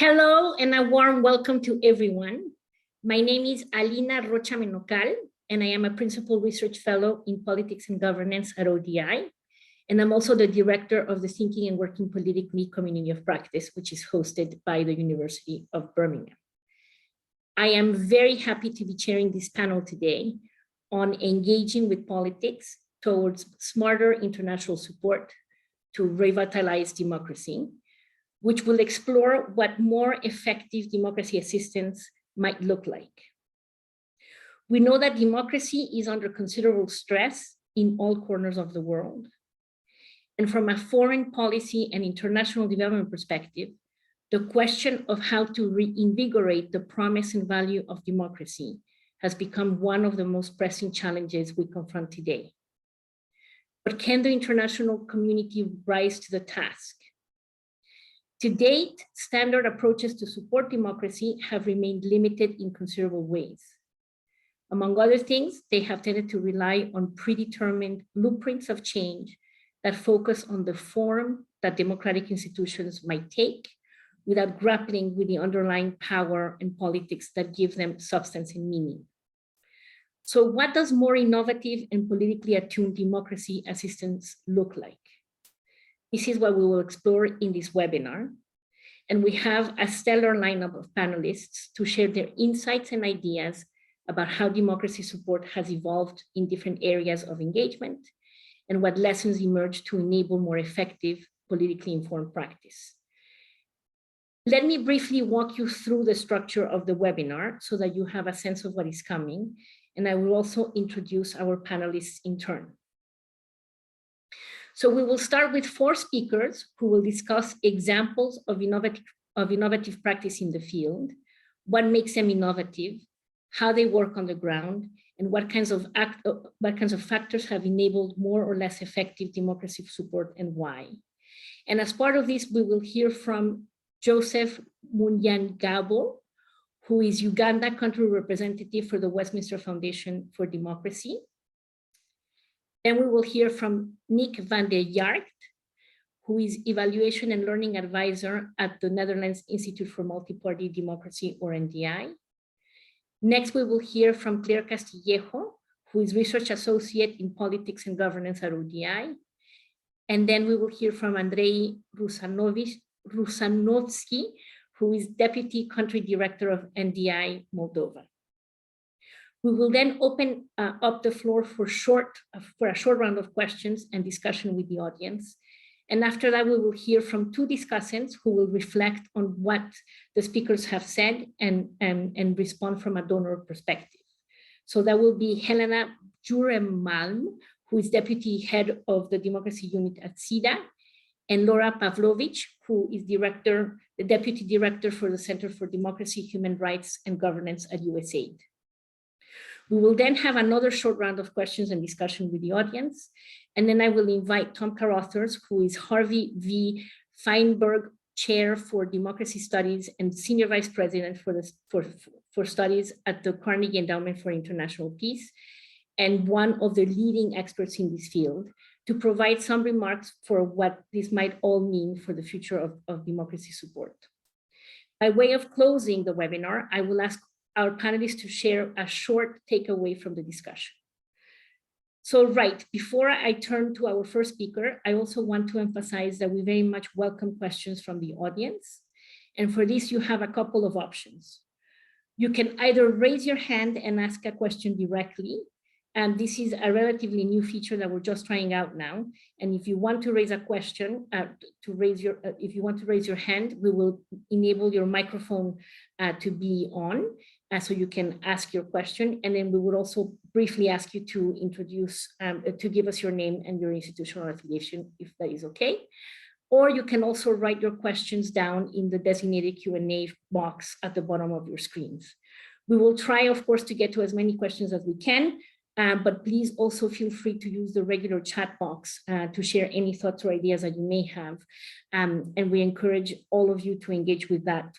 Hello and a warm welcome to everyone. My name is Alina Rocha Menocal, and I am a Principal Research Fellow in Politics and Governance at ODI. And I'm also the Director of the Thinking and Working Politically Community of Practice, which is hosted by the University of Birmingham. I am very happy to be chairing this panel today on engaging with politics towards smarter international support to revitalize democracy, which will explore what more effective democracy assistance might look like. We know that democracy is under considerable stress in all corners of the world. And from a foreign policy and international development perspective, the question of how to reinvigorate the promise and value of democracy has become one of the most pressing challenges we confront today. But can the international community rise to the task? To date, standard approaches to support democracy have remained limited in considerable ways. Among other things, they have tended to rely on predetermined blueprints of change that focus on the form that democratic institutions might take without grappling with the underlying power and politics that give them substance and meaning. So what does more innovative and politically attuned democracy assistance look like? This is what we will explore in this webinar. And we have a stellar lineup of panelists to share their insights and ideas about how democracy support has evolved in different areas of engagement and what lessons emerge to enable more effective, politically informed practice. Let me briefly walk you through the structure of the webinar so that you have a sense of what is coming. And I will also introduce our panelists in turn. So we will start with 4 speakers who will discuss examples of innovative practice in the field, what makes them innovative, how they work on the ground, and what kinds of factors have enabled more or less effective democracy support and why. And as part of this, we will hear from Joseph Munyangabo, who is Uganda country representative for the Westminster Foundation for Democracy. Then we will hear from Nick van der Jaagt, who is Evaluation and Learning Advisor at the Netherlands Institute for Multi-Party Democracy, or NDI. Next, we will hear from Claire Castillejo, who is Research Associate in Politics and Governance at ODI. And then we will hear from Andrei Rusanovsky, who is Deputy Country Director of NDI Moldova. We will then open up the floor for a short round of questions and discussion with the audience. And after that, we will hear from 2 discussants who will reflect on what the speakers have said and respond from a donor perspective. So that will be Helena Juremalm, who is Deputy Head of the Democracy Unit at SIDA, and Laura Pavlovich, who is the Deputy Director for the Center for Democracy, Human Rights and Governance at USAID. We will then have another short round of questions and discussion with the audience. And then I will invite Tom Carothers, who is Harvey V. Feinberg Chair for Democracy Studies and Senior Vice President for Studies at the Carnegie Endowment for International Peace, and one of the leading experts in this field, to provide some remarks for what this might all mean for the future of democracy support. By way of closing the webinar, I will ask our panelists to share a short takeaway from the discussion. So before I turn to our first speaker, I also want to emphasize that we very much welcome questions from the audience. And for this, you have a couple of options. You can either raise your hand and ask a question directly. And this is a relatively new feature that we're just trying out now. And if you want to raise a question, if you want to raise your hand, we will enable your microphone to be on. So you can ask your question, and then we would also briefly ask you to to give us your name and your institutional affiliation, if that is okay. Or you can also write your questions down in the designated Q&A box at the bottom of your screens. We will try, of course, to get to as many questions as we can, but please also feel free to use the regular chat box to share any thoughts or ideas that you may have. And we encourage all of you to engage with that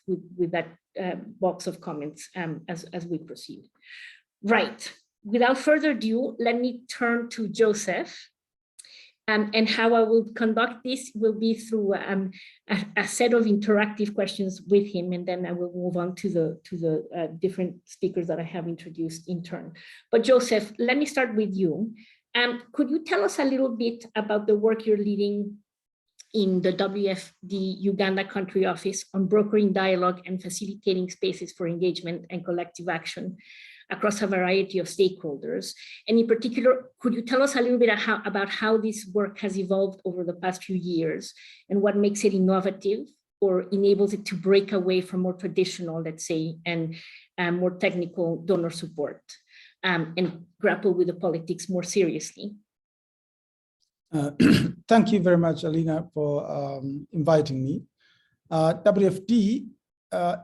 box of comments as we proceed. Without further ado, let me turn to Joseph. And how I will conduct this will be through a set of interactive questions with him, and then I will move on to the different speakers that I have introduced in turn. But Joseph, let me start with you. Could you tell us a little bit about the work you're leading in the WFD Uganda country office on brokering dialogue and facilitating spaces for engagement and collective action across a variety of stakeholders? And in particular, could you tell us a little bit about how this work has evolved over the past few years and what makes it innovative or enables it to break away from more traditional, let's say, and more technical donor support and grapple with the politics more seriously? Thank you very much, Alina, for inviting me. WFD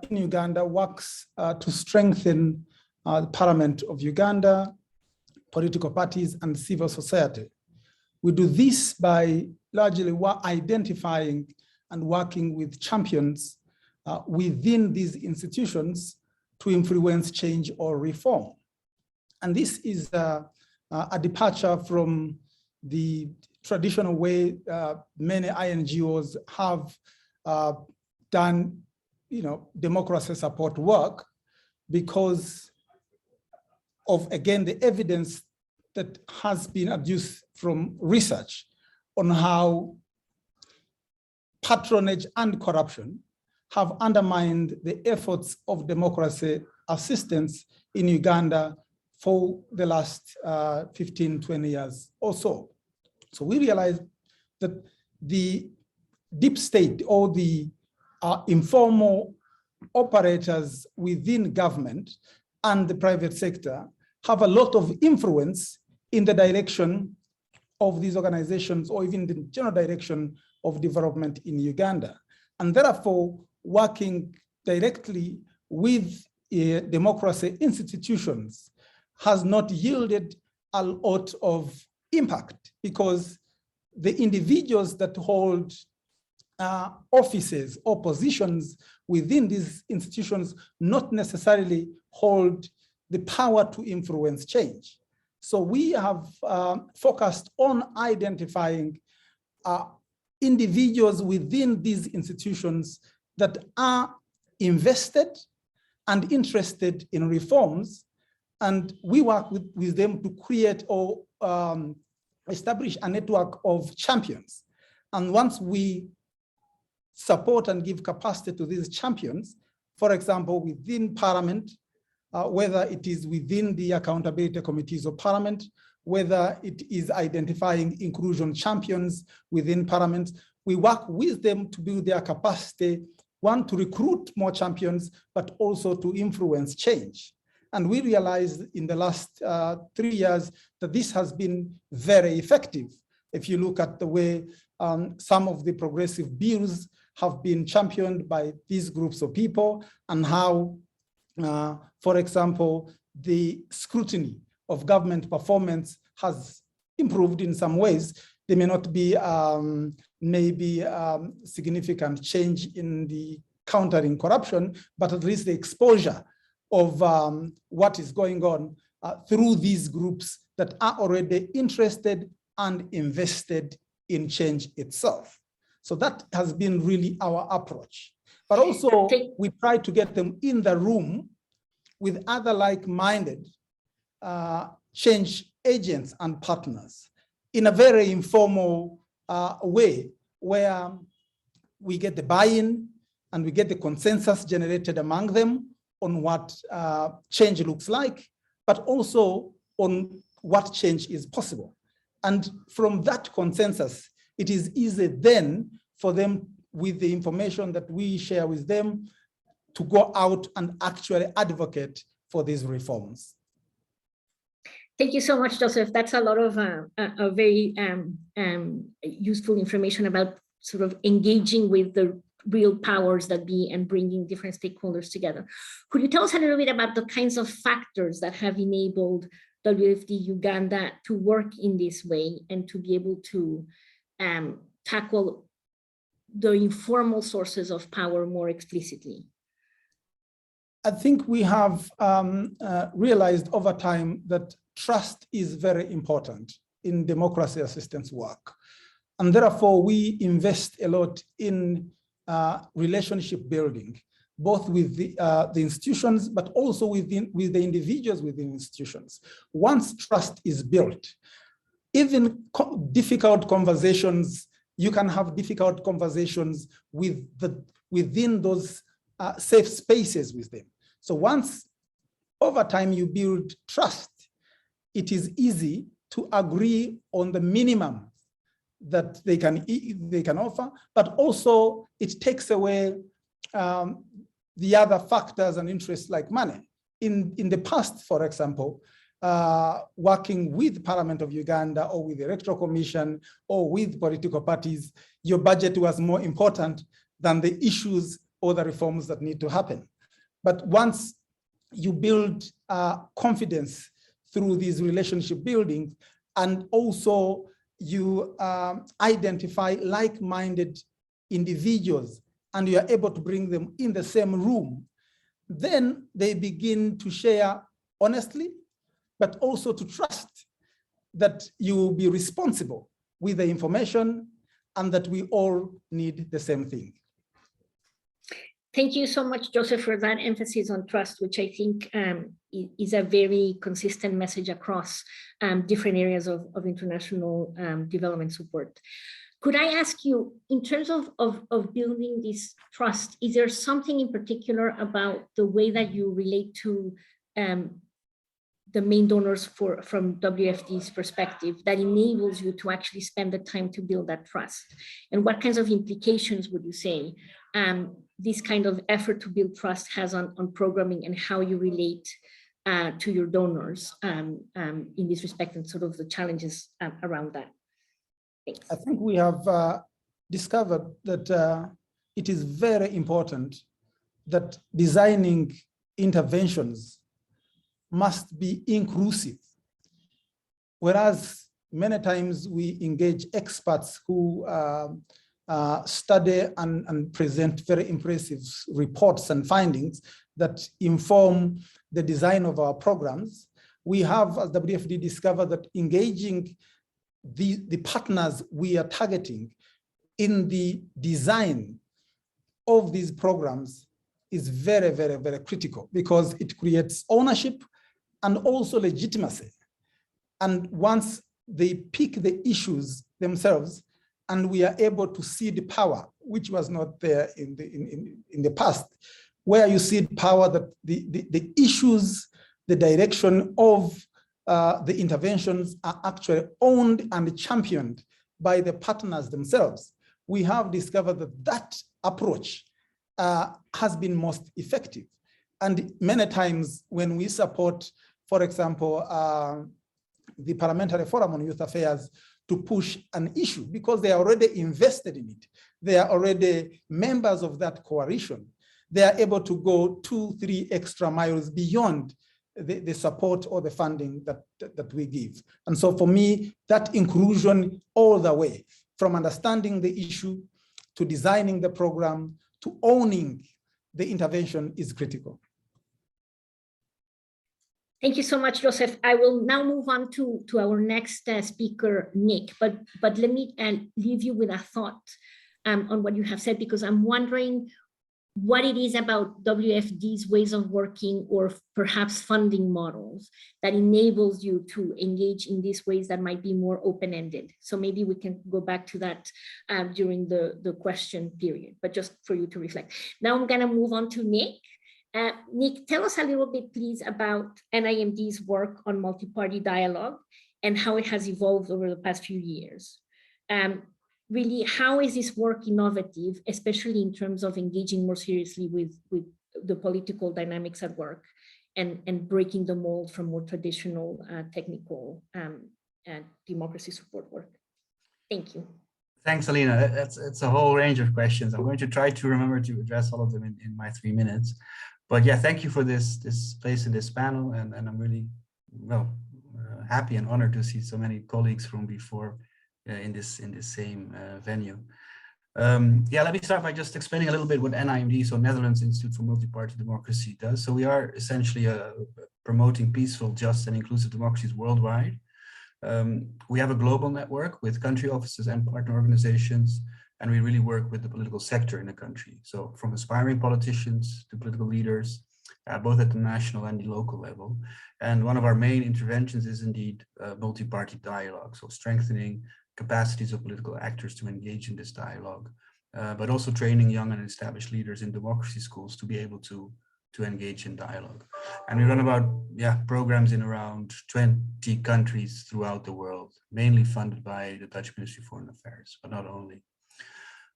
in Uganda works to strengthen the Parliament of Uganda, political parties, and civil society. We do this by largely identifying and working with champions within these institutions to influence change or reform. And this is a departure from the traditional way many INGOs have done, democracy support work, because of, again, the evidence that has been adduced from research on how patronage and corruption have undermined the efforts of democracy assistance in Uganda for the last 15, 20 years or so. So we realized that the deep state or the informal operators within government and the private sector have a lot of influence in the direction of these organizations or even the general direction of development in Uganda. And therefore, working directly with democracy institutions has not yielded a lot of impact, because the individuals that hold offices or positions within these institutions not necessarily hold the power to influence change. So we have focused on identifying individuals within these institutions that are invested and interested in reforms, and we work with them to create or establish a network of champions. And once we support and give capacity to these champions, for example, within Parliament, whether it is within the accountability committees of Parliament, whether it is identifying inclusion champions within Parliament, we work with them to build their capacity, one, to recruit more champions, but also to influence change. And we realized in the last 3 years that this has been very effective. If you look at the way some of the progressive bills have been championed by these groups of people, and how, for example, the scrutiny of government performance has improved in some ways. There may not be maybe significant change in the countering corruption, but at least the exposure of what is going on through these groups that are already interested and invested in change itself. So that has been really our approach. But also we try to get them in the room with other like-minded change agents and partners in a very informal way, where we get the buy-in and we get the consensus generated among them on what change looks like, but also on what change is possible. And from that consensus, it is easy then for them, with the information that we share with them, to go out and actually advocate for these reforms. Thank you so much, Joseph. That's a lot of very useful information about sort of engaging with the real powers that be and bringing different stakeholders together. Could you tell us a little bit about the kinds of factors that have enabled WFD Uganda to work in this way and to be able to tackle the informal sources of power more explicitly? I think we have realized over time that trust is very important in democracy assistance work. And therefore, we invest a lot in relationship building, both with the institutions, but also with the individuals within institutions. Once trust is built, even difficult conversations, you can have difficult conversations within those safe spaces with them. So once over time you build trust, it is easy to agree on the minimum that they can offer, but also it takes away the other factors and interests like money. In the past, for example, working with Parliament of Uganda or with the Electoral Commission or with political parties, your budget was more important than the issues or the reforms that need to happen. But once you build confidence through these relationship building, and also you identify like-minded individuals and you are able to bring them in the same room, then they begin to share honestly, but also to trust that you will be responsible with the information and that we all need the same thing. Thank you so much, Joseph, for that emphasis on trust, which I think is a very consistent message across different areas of international development support. Could I ask you, in terms of building this trust, is there something in particular about the way that you relate to the main donors from WFD's perspective that enables you to actually spend the time to build that trust? And what kinds of implications would you say this kind of effort to build trust has on programming and how you relate to your donors in this respect and sort of the challenges around that? Thanks. I think we have discovered that it is very important that designing interventions must be inclusive. Whereas many times we engage experts who study and present very impressive reports and findings that inform the design of our programs, we have, as WFD, discovered that engaging the partners we are targeting in the design of these programs is very, very, very critical, because it creates ownership and also legitimacy. And once they pick the issues themselves, and we are able to cede power, which was not there in the past, where you cede power that the issues, the direction of the interventions are actually owned and championed by the partners themselves. We have discovered that that approach has been most effective. And many times when we support, for example, the Parliamentary Forum on Youth Affairs to push an issue, because they are already invested in it, they are already members of that coalition, they are able to go 2-3 extra miles beyond the support or the funding that we give. And so for me, that inclusion all the way, from understanding the issue to designing the program to owning the intervention, is critical. Thank you so much, Joseph. I will now move on to our next speaker, Nick, but let me leave you with a thought on what you have said, because I'm wondering what it is about WFD's ways of working, or perhaps funding models, that enables you to engage in these ways that might be more open-ended. So maybe we can go back to that during the question period, but just for you to reflect. Now I'm gonna move on to Nick. Nick, tell us a little bit, please, about NIMD's work on multi-party dialogue and how it has evolved over the past few years. Really, how is this work innovative, especially in terms of engaging more seriously with the political dynamics at work and breaking the mold from more traditional technical democracy support work? Thank you. Thanks, Alina. It's a whole range of questions. I'm going to try to remember to address all of them in my 3 minutes. But yeah, thank you for this place in this panel, and I'm really happy and honored to see so many colleagues from before in this same venue. Yeah, let me start by just explaining a little bit what NIMD, so Netherlands Institute for Multi-Party Democracy, does. So we are essentially promoting peaceful, just, and inclusive democracies worldwide. We have a global network with country offices and partner organizations, and we really work with the political sector in the country. So from aspiring politicians to political leaders, both at the national and the local level. And one of our main interventions is indeed multi-party dialogue. So strengthening capacities of political actors to engage in this dialogue, but also training young and established leaders in democracy schools to be able to engage in dialogue. And we run about programs in around 20 countries throughout the world, mainly funded by the Dutch Ministry of Foreign Affairs, but not only.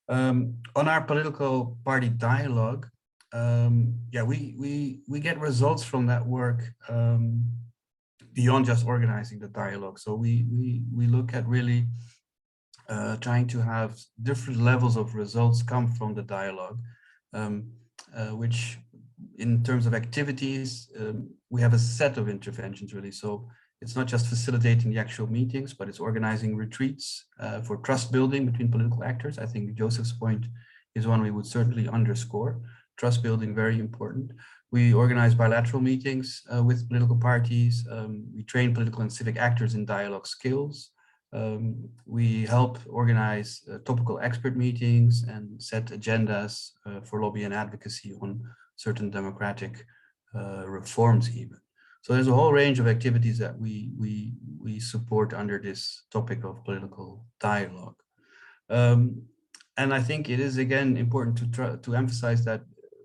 On our political party dialogue, we get results from that work beyond just organizing the dialogue. So we look at really trying to have different levels of results come from the dialogue, which in terms of activities, we have a set of interventions really. So it's not just facilitating the actual meetings, but it's organizing retreats for trust building between political actors. I think Joseph's point is one we would certainly underscore. Trust building, very important. We organize bilateral meetings with political parties. We train political and civic actors in dialogue skills. We help organize topical expert meetings and set agendas for lobby and advocacy on certain democratic reforms even. So there's a whole range of activities that we support under this topic of political dialogue. And I think it is again important to emphasize that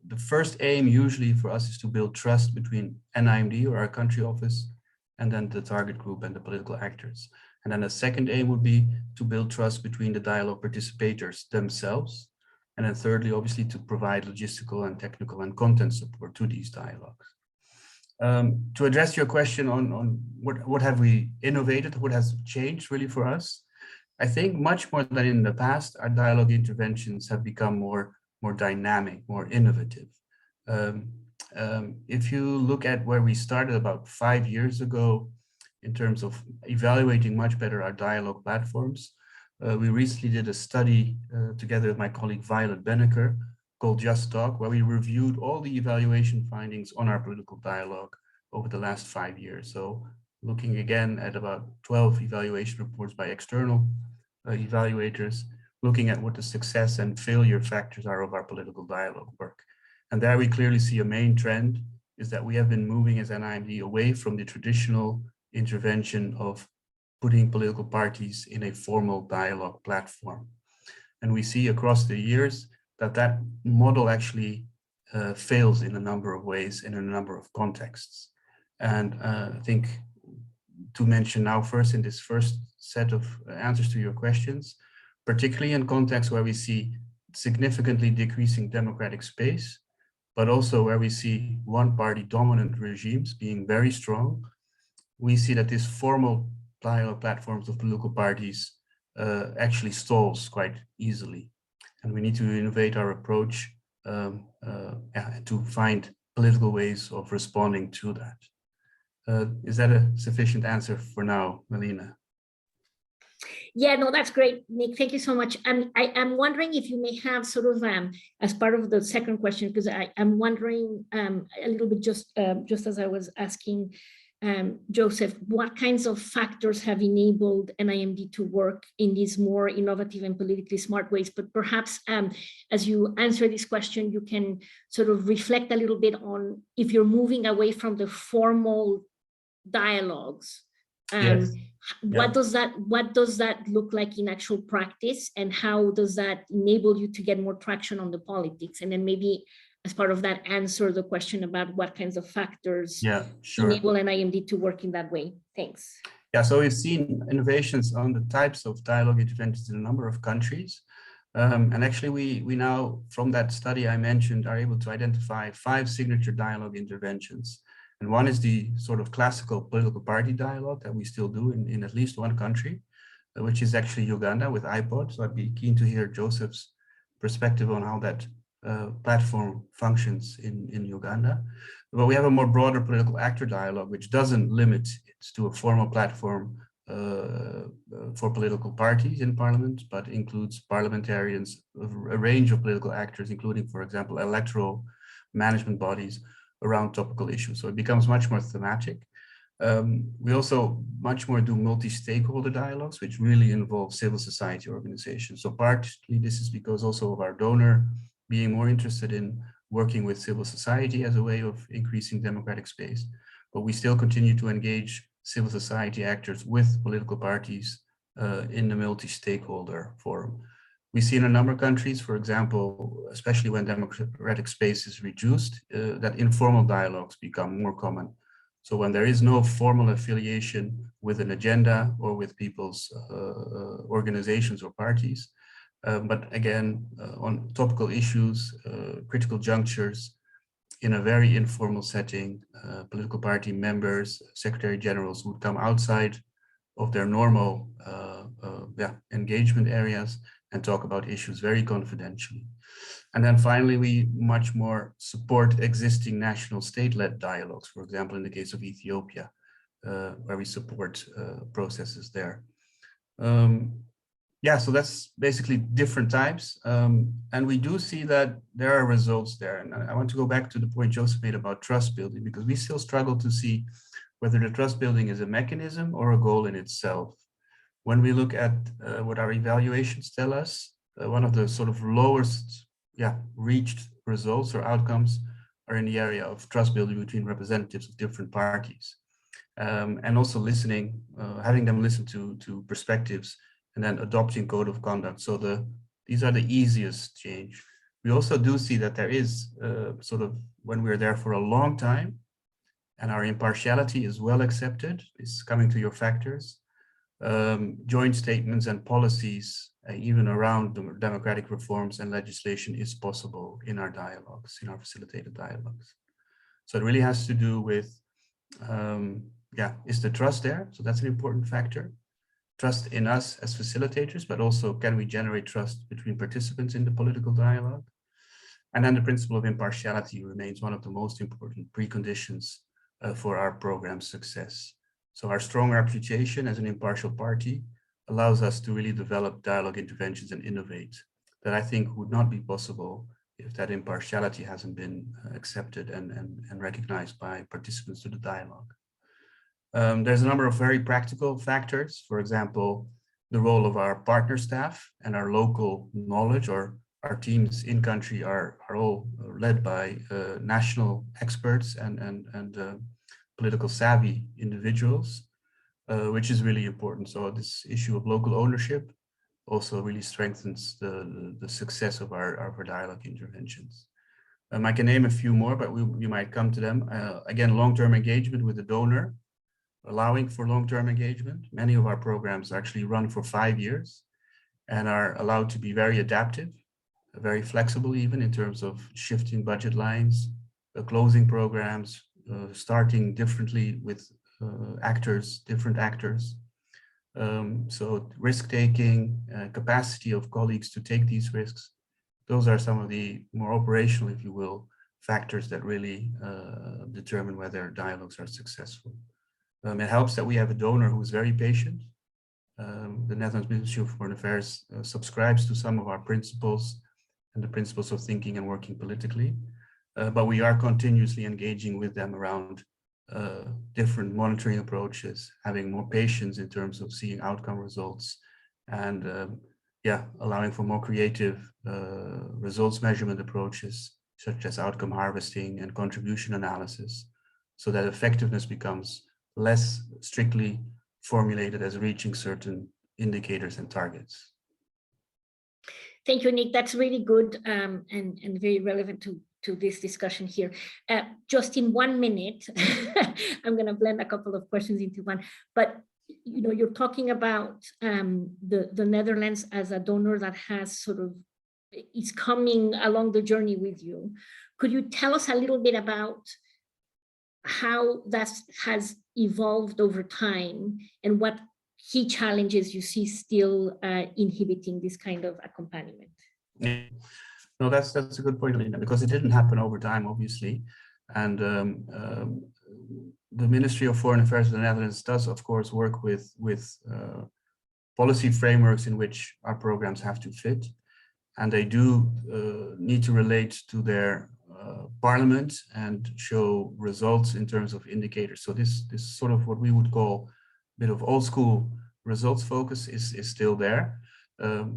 the first aim usually for us is to build trust between NIMD or our country office and then the target group and the political actors. And then the second aim would be to build trust between the dialogue participators themselves. And then thirdly, obviously, to provide logistical and technical and content support to these dialogues. To address your question on what have we innovated, what has changed really for us, I think much more than in the past, our dialogue interventions have become more dynamic, more innovative. If you look at where we started about 5 years ago in terms of evaluating much better our dialogue platforms, we recently did a study together with my colleague Violet Benneker called Just Talk, where we reviewed all the evaluation findings on our political dialogue over the last 5 years. So looking again at about 12 evaluation reports by external evaluators, looking at what the success and failure factors are of our political dialogue work. And there we clearly see a main trend is that we have been moving as NIMD away from the traditional intervention of putting political parties in a formal dialogue platform. And we see across the years that that model actually fails in a number of ways in a number of contexts. And I think to mention now first in this first set of answers to your questions, particularly in contexts where we see significantly decreasing democratic space, but also where we see one-party dominant regimes being very strong, we see that this formal dialogue platforms of political parties actually stalls quite easily. And we need to innovate our approach to find political ways of responding to that. Is that a sufficient answer for now, Melina? Yeah, no, that's great, Nick. Thank you so much. I'm wondering if you may have sort of, as part of the second question, because I'm wondering a little bit just as I was asking Joseph, what kinds of factors have enabled NIMD to work in these more innovative and politically smart ways? But perhaps as you answer this question, you can sort of reflect a little bit on if you're moving away from the formal dialogues. Yes. What does that look like in actual practice, and how does that enable you to get more traction on the politics? And then maybe as part of that, answer the question about what kinds of factors enable NIMD to work in that way. Thanks. Yeah, so we've seen innovations on the types of dialogue interventions in a number of countries. And actually we now, from that study I mentioned, are able to identify 5 signature dialogue interventions. And one is the sort of classical political party dialogue that we still do in at least one country, which is actually Uganda with iPod. So I'd be keen to hear Joseph's perspective on how that platform functions in Uganda. But we have a more broader political actor dialogue, which doesn't limit it to a formal platform for political parties in parliament, but includes parliamentarians, a range of political actors, including, for example, electoral management bodies around topical issues. So it becomes much more thematic. We also much more do multi-stakeholder dialogues, which really involve civil society organizations. So partly this is because also of our donor being more interested in working with civil society as a way of increasing democratic space. But we still continue to engage civil society actors with political parties in the multi-stakeholder forum. We see in a number of countries, for example, especially when democratic space is reduced, that informal dialogues become more common. So when there is no formal affiliation with an agenda or with people's organizations or parties, but again, on topical issues, critical junctures, in a very informal setting, political party members, secretary generals would come outside of their normal engagement areas and talk about issues very confidentially. And then finally, we much more support existing national state-led dialogues, for example, in the case of Ethiopia, where we support processes there. Yeah, so that's basically different types. And we do see that there are results there. And I want to go back to the point Joseph made about trust building, because we still struggle to see whether the trust building is a mechanism or a goal in itself. When we look at what our evaluations tell us, one of the sort of lowest reached results or outcomes are in the area of trust building between representatives of different parties. And also listening, having them listen to perspectives and then adopting code of conduct. So these are the easiest change. We also do see that there is sort of, when we're there for a long time and our impartiality is well accepted, is coming to your factors, joint statements and policies, even around democratic reforms and legislation, is possible in our dialogues, in our facilitated dialogues. So it really has to do with, is the trust there? So that's an important factor. Trust in us as facilitators, but also can we generate trust between participants in the political dialogue? And then the principle of impartiality remains one of the most important preconditions for our program's success. So our strong reputation as an impartial party allows us to really develop dialogue interventions and innovate that I think would not be possible if that impartiality hasn't been accepted and recognized by participants to the dialogue. There's a number of very practical factors. For example, the role of our partner staff and our local knowledge, or our teams in country are all led by national experts and political savvy individuals, which is really important. So this issue of local ownership also really strengthens the success of our dialogue interventions. I can name a few more, but we might come to them. Again, long-term engagement with the donor, allowing for long-term engagement. Many of our programs actually run for 5 years and are allowed to be very adaptive, very flexible even in terms of shifting budget lines, closing programs, starting differently with different actors. So risk-taking, capacity of colleagues to take these risks, those are some of the more operational, if you will, factors that really determine whether dialogues are successful. It helps that we have a donor who is very patient. The Netherlands Ministry of Foreign Affairs subscribes to some of our principles and the principles of thinking and working politically, but we are continuously engaging with them around different monitoring approaches, having more patience in terms of seeing outcome results, and allowing for more creative results measurement approaches, such as outcome harvesting and contribution analysis, so that effectiveness becomes less strictly formulated as reaching certain indicators and targets. Thank you, Nick. That's really good and very relevant to this discussion here. Just in 1 minute, I'm going to blend a couple of questions into one. But you're talking about the Netherlands as a donor that has is coming along the journey with you. Could you tell us a little bit about how that has evolved over time and what key challenges you see still inhibiting this kind of accompaniment? Yeah. No, that's a good point, Linda, because it didn't happen over time, obviously. And the Ministry of Foreign Affairs of the Netherlands does, of course, work with policy frameworks in which our programs have to fit. And they do need to relate to their parliament and show results in terms of indicators. So this sort of what we would call a bit of old school results focus is still there.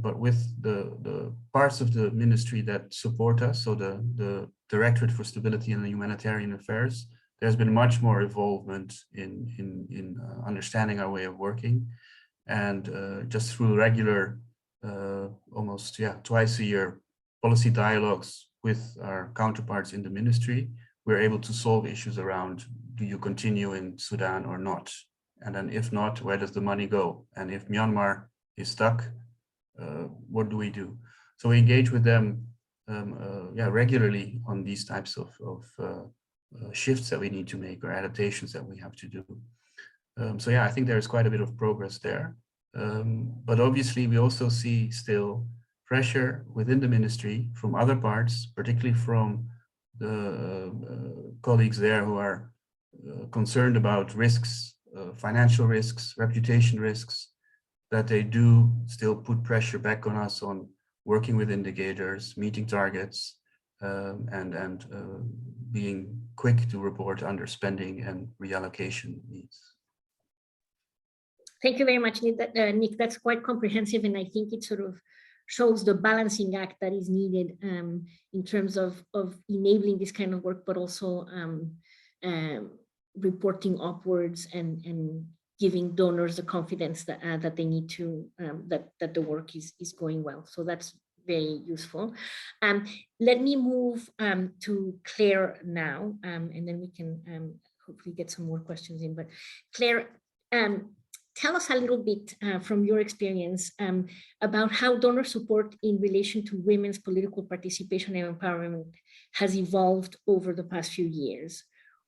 But with the parts of the ministry that support us, so the Directorate for Stability and Humanitarian Affairs, there's been much more involvement in understanding our way of working, and just through regular, almost twice a year policy dialogues with our counterparts in the ministry, we're able to solve issues around, do you continue in Sudan or not? And then if not, where does the money go? And if Myanmar is stuck, what do we do? So we engage with them regularly on these types of shifts that we need to make or adaptations that we have to do. So yeah, I think there is quite a bit of progress there. But obviously we also see still pressure within the ministry from other parts, particularly from the colleagues there who are concerned about risks, financial risks, reputation risks, that they do still put pressure back on us on working with indicators, meeting targets, and being quick to report underspending and reallocation needs. Thank you very much, Nick. That's quite comprehensive, and I think it sort of shows the balancing act that is needed in terms of enabling this kind of work, but also reporting upwards and giving donors the confidence that they need to, that the work is going well. So that's very useful. Let me move to Claire now, and then we can hopefully get some more questions in. But Claire, tell us a little bit from your experience about how donor support in relation to women's political participation and empowerment has evolved over the past few years.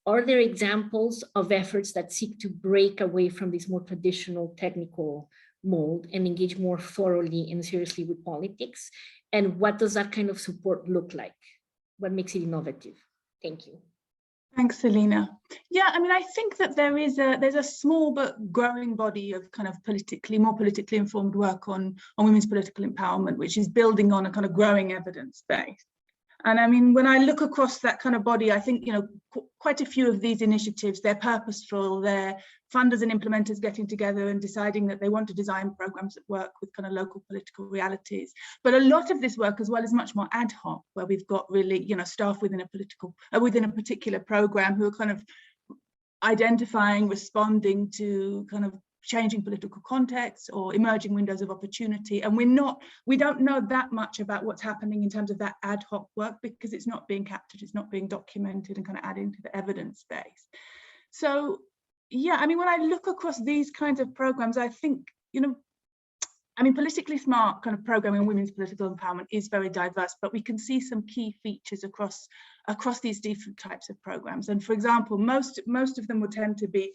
Are there examples of efforts that seek to break away from this more traditional technical mold and engage more thoroughly and seriously with politics? And what does that kind of support look like? What makes it innovative? Thank you. Thanks, Selena. Yeah, I mean, I think that there's a small but growing body of kind of more politically informed work on women's political empowerment, which is building on a kind of growing evidence base. And I mean, when I look across that kind of body, I think, quite a few of these initiatives, they're purposeful, they're funders and implementers getting together and deciding that they want to design programs that work with kind of local political realities. But a lot of this work as well is much more ad hoc, where we've got really, staff within a particular program who are kind of identifying, responding to kind of changing political contexts or emerging windows of opportunity. And we don't know that much about what's happening in terms of that ad hoc work, because it's not being captured, it's not being documented and kind of adding to the evidence base. So yeah, I mean, when I look across these kinds of programs, I think, politically smart kind of programming on women's political empowerment is very diverse, but we can see some key features across these different types of programs. And for example, most of them will tend to be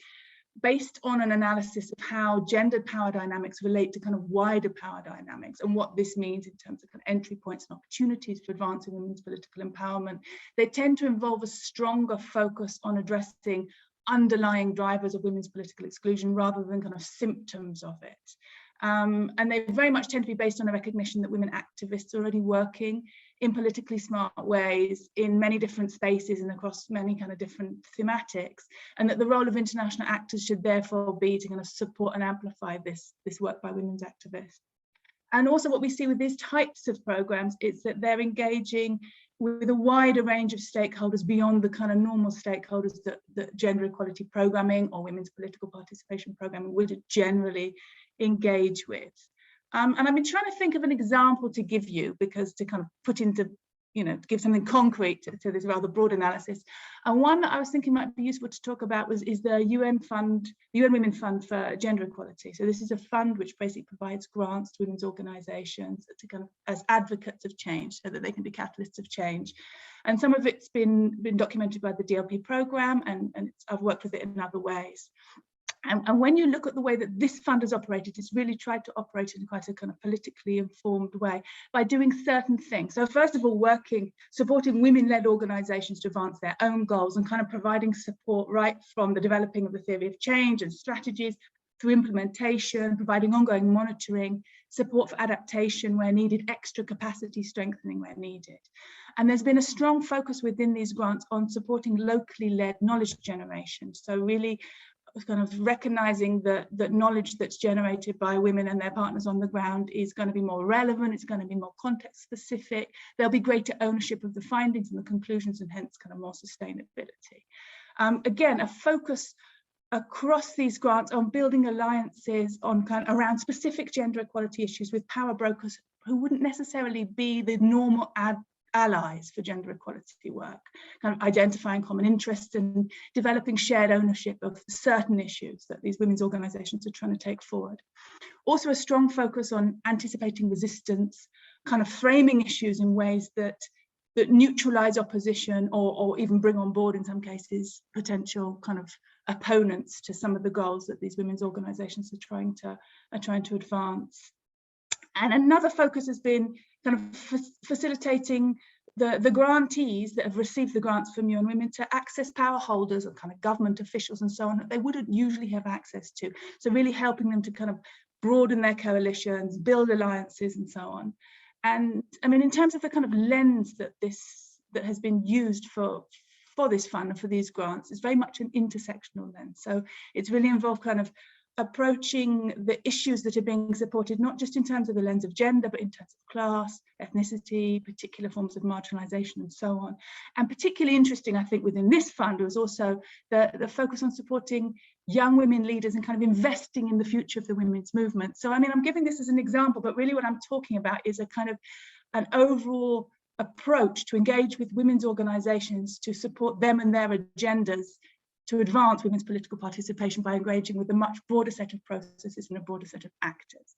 based on an analysis of how gendered power dynamics relate to kind of wider power dynamics and what this means in terms of kind of entry points and opportunities for advancing women's political empowerment. They tend to involve a stronger focus on addressing underlying drivers of women's political exclusion rather than kind of symptoms of it. And they very much tend to be based on a recognition that women activists are already working in politically smart ways in many different spaces and across many kind of different thematics, and that the role of international actors should therefore be to kind of support and amplify this work by women's activists. And also what we see with these types of programs is that they're engaging with a wider range of stakeholders beyond the kind of normal stakeholders that gender equality programming or women's political participation programming would generally engage with. And I've been trying to think of an example to give you, because to kind of put into, give something concrete to this rather broad analysis. And one that I was thinking might be useful to talk about is the UN Fund, the UN Women Fund for Gender Equality. So this is a fund which basically provides grants to women's organisations to kind of as advocates of change, so that they can be catalysts of change. And some of it's been documented by the DLP programme, and I've worked with it in other ways. And when you look at the way that this fund has operated, it's really tried to operate in quite a kind of politically informed way by doing certain things. So first of all, supporting women-led organisations to advance their own goals and kind of providing support right from the developing of the theory of change and strategies through implementation, providing ongoing monitoring, support for adaptation where needed, extra capacity strengthening where needed. And there's been a strong focus within these grants on supporting locally led knowledge generation. So really kind of recognizing that knowledge that's generated by women and their partners on the ground is going to be more relevant, it's going to be more context specific, there'll be greater ownership of the findings and the conclusions, and hence kind of more sustainability. Again, a focus across these grants on building alliances on around specific gender equality issues with power brokers who wouldn't necessarily be the normal allies for gender equality work, kind of identifying common interests and developing shared ownership of certain issues that these women's organizations are trying to take forward. Also a strong focus on anticipating resistance, kind of framing issues in ways that neutralize opposition or even bring on board, in some cases, potential kind of opponents to some of the goals that these women's organizations are trying to advance. And another focus has been kind of facilitating the grantees that have received the grants from UN Women to access power holders or kind of government officials and so on that they wouldn't usually have access to. So really helping them to kind of broaden their coalitions, build alliances and so on. And I mean, in terms of the kind of lens that has been used for this fund and for these grants, is very much an intersectional lens. So it's really involved kind of approaching the issues that are being supported, not just in terms of the lens of gender, but in terms of class, ethnicity, particular forms of marginalization and so on. And particularly interesting, I think, within this fund was also the focus on supporting young women leaders and kind of investing in the future of the women's movement. So, I mean, I'm giving this as an example, but really what I'm talking about is a kind of an overall approach to engage with women's organizations to support them and their agendas to advance women's political participation by engaging with a much broader set of processes and a broader set of actors.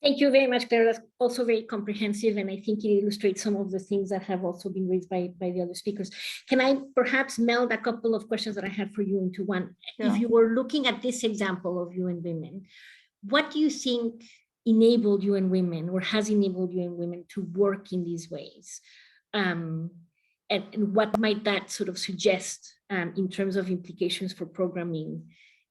Thank you very much, Claire. That's also very comprehensive, and I think it illustrates some of the things that have also been raised by the other speakers. Can I perhaps meld a couple of questions that I had for you into one? Yeah. If you were looking at this example of UN Women, what do you think enabled UN Women or has enabled UN Women to work in these ways? And what might that sort of suggest in terms of implications for programming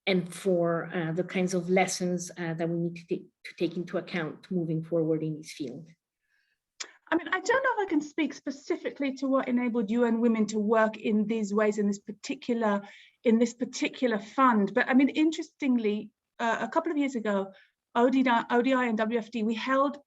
and for the kinds of lessons that we need to take into account moving forward in this field? I mean, I don't know if I can speak specifically to what enabled UN Women to work in these ways in this particular fund, but I mean, interestingly, a couple of years ago, ODI and WFD, we held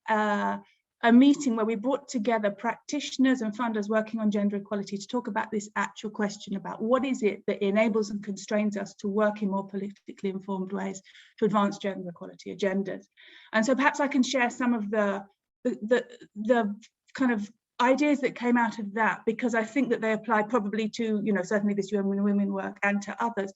a meeting where we brought together practitioners and funders working on gender equality to talk about this actual question about what is it that enables and constrains us to work in more politically informed ways to advance gender equality agendas. And so perhaps I can share some of the kind of ideas that came out of that, because I think that they apply probably to, you know, certainly this UN Women work and to others.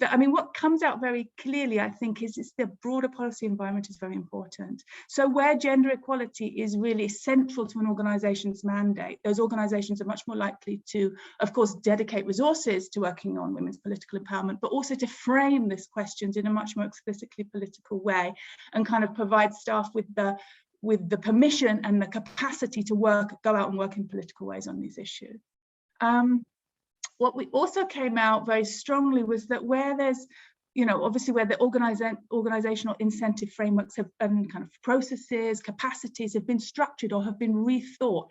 I mean, what comes out very clearly, I think, is the broader policy environment is very important. So where gender equality is really central to an organization's mandate, those organizations are much more likely to, of course, dedicate resources to working on women's political empowerment, but also to frame these questions in a much more explicitly political way and kind of provide staff with the permission and the capacity to go out and work in political ways on these issues. What we also came out very strongly was that where there's, you know, obviously where the organizational incentive frameworks and kind of processes, capacities have been structured or have been rethought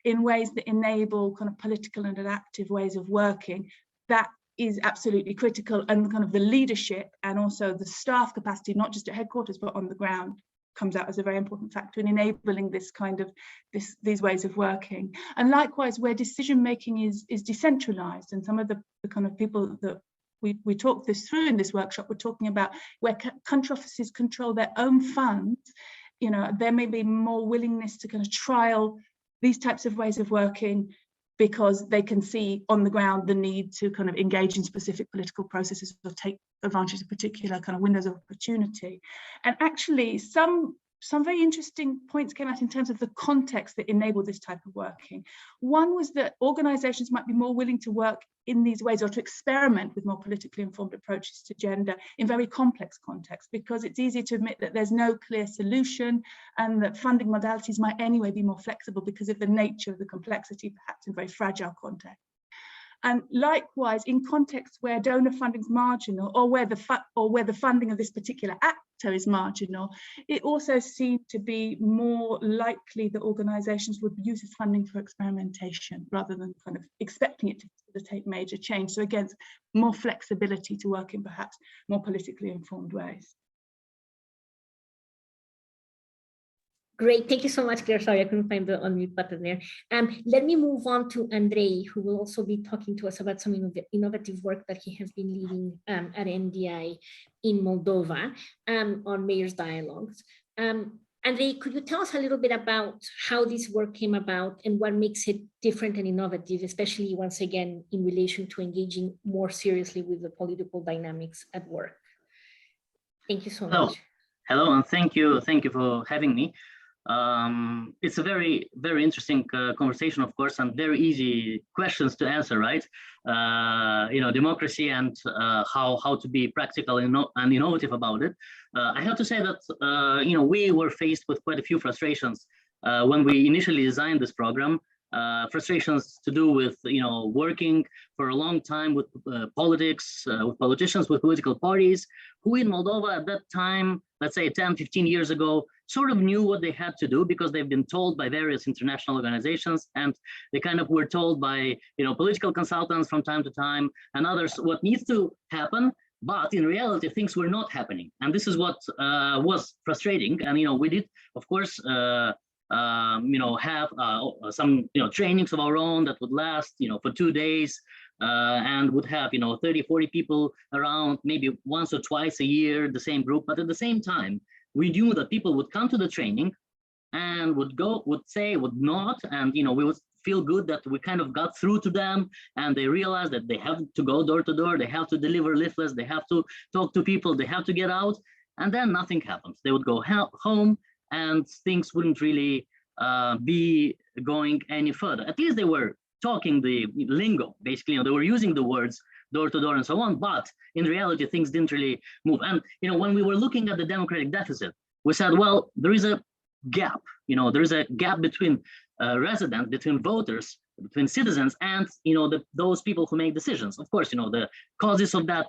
in ways that enable kind of political and adaptive ways of working, that is absolutely critical. And kind of the leadership and also the staff capacity, not just at headquarters, but on the ground, comes out as a very important factor in enabling this kind of these ways of working. And likewise, where decision making is decentralized, and some of the kind of people that we talked this through in this workshop, we're talking about where country offices control their own funds, you know, there may be more willingness to kind of trial these types of ways of working because they can see on the ground the need to kind of engage in specific political processes or take advantage of particular kind of windows of opportunity. And actually some very interesting points came out in terms of the context that enabled this type of working. One was that organizations might be more willing to work in these ways or to experiment with more politically informed approaches to gender in very complex contexts, because it's easy to admit that there's no clear solution and that funding modalities might anyway be more flexible because of the nature of the complexity, perhaps in very fragile contexts. And likewise, in contexts where donor funding is marginal, or where the funding of this particular actor is marginal, it also seemed to be more likely that organisations would use this funding for experimentation rather than kind of expecting it to facilitate major change. So again, more flexibility to work in perhaps more politically informed ways. Great, thank you so much, Claire. Sorry, I couldn't find the unmute button there. Let me move on to Andrei, who will also be talking to us about some innovative work that he has been leading at NDI in Moldova on mayors' dialogues. Andrei, could you tell us a little bit about how this work came about and what makes it different and innovative, especially once again, in relation to engaging more seriously with the political dynamics at work? Thank you so much. Hello, and thank you for having me. It's a very, very interesting conversation, of course, and very easy questions to answer, right? Democracy and how to be practical and innovative about it. I have to say that, we were faced with quite a few frustrations when we initially designed this program. Frustrations to do with, working for a long time with politics, with politicians, with political parties, who in Moldova at that time, let's say 10, 15 years ago, sort of knew what they had to do because they've been told by various international organizations, and they kind of were told by, political consultants from time to time and others what needs to happen. But in reality, things were not happening. And this is what was frustrating. And, we did, of course, have some trainings of our own that would last for 2 days and would have 30, 40 people around, maybe once or twice a year, the same group. But at the same time, we knew that people would come to the training and would not, and we would feel good that we kind of got through to them, and they realized that they have to go door to door, they have to deliver leaflets, they have to talk to people, they have to get out, and then nothing happens. They would go home and things wouldn't really be going any further. At least they were talking the lingo, basically, they were using the words door to door and so on, but in reality, things didn't really move. And, when we were looking at the democratic deficit, we said, well, there is a gap, there is a gap between residents, between voters, between citizens and, those people who make decisions. Of course, the causes of that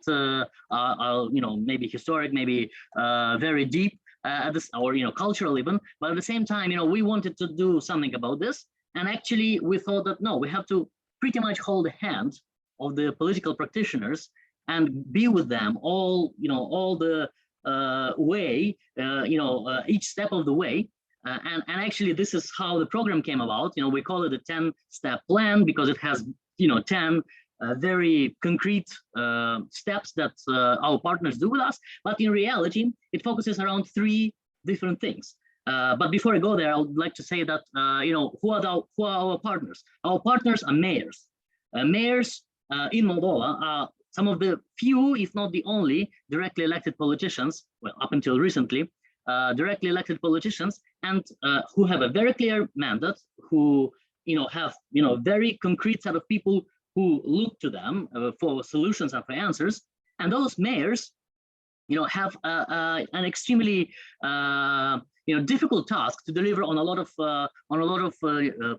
are, maybe historic, maybe very deep, at this, or cultural even, but at the same time, we wanted to do something about this, and actually we thought that no, we have to pretty much hold the hand of the political practitioners and be with them all the way, each step of the way, and actually this is how the program came about. We call it a 10-step plan because it has 10 very concrete steps that our partners do with us, but in reality, it focuses around 3 different things. But before I go there, I would like to say that, who are our partners? Our partners are mayors. Mayors in Moldova are some of the few, if not the only, directly elected politicians, well, up until recently, directly elected politicians, and who have a very clear mandate, who have very concrete set of people who look to them for solutions and for answers. And those mayors, have an extremely difficult task to deliver on a lot of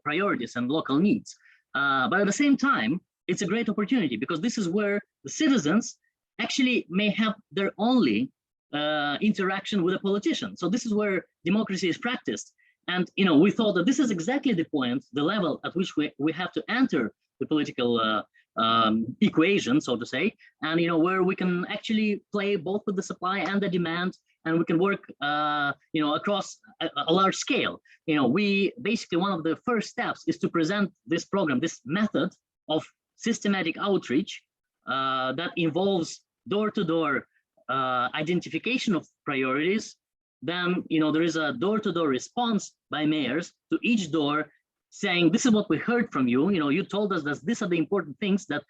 priorities and local needs. But at the same time, it's a great opportunity because this is where the citizens actually may have their only interaction with a politician. So this is where democracy is practiced. And we thought that this is exactly the point, the level at which we have to enter the political equation, so to say, and where we can actually play both with the supply and the demand, and we can work across a large scale. We basically, one of the first steps is to present this program, this method of systematic outreach that involves door-to-door identification of priorities. Then there is a door-to-door response by mayors to each door, saying, this is what we heard from you. You told us that these are the important things that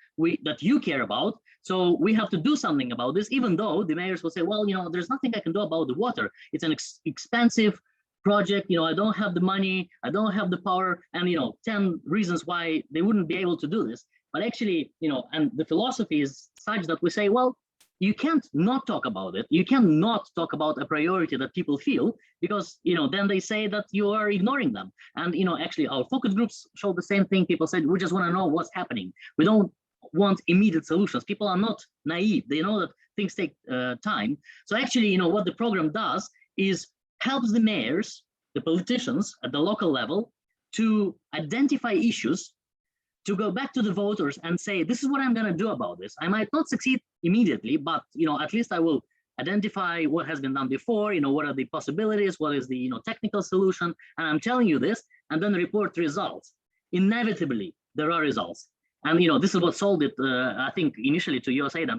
you care about. So we have to do something about this, even though the mayors will say, well, there's nothing I can do about the water. It's an expensive project. I don't have the money, I don't have the power, and 10 reasons why they wouldn't be able to do this. But actually, and the philosophy is such that we say, well, you can't not talk about it. You cannot talk about a priority that people feel, because then they say that you are ignoring them. And actually our focus groups show the same thing. People said, we just want to know what's happening. We don't want immediate solutions. People are not naive. They know that things take time. So actually, what the program does is helps the mayors, the politicians at the local level to identify issues, to go back to the voters and say, this is what I'm going to do about this. I might not succeed immediately, but at least I will identify what has been done before, what are the possibilities, what is the technical solution, and I'm telling you this, and then report results. Inevitably, there are results. And this is what sold it, I think, initially to USAID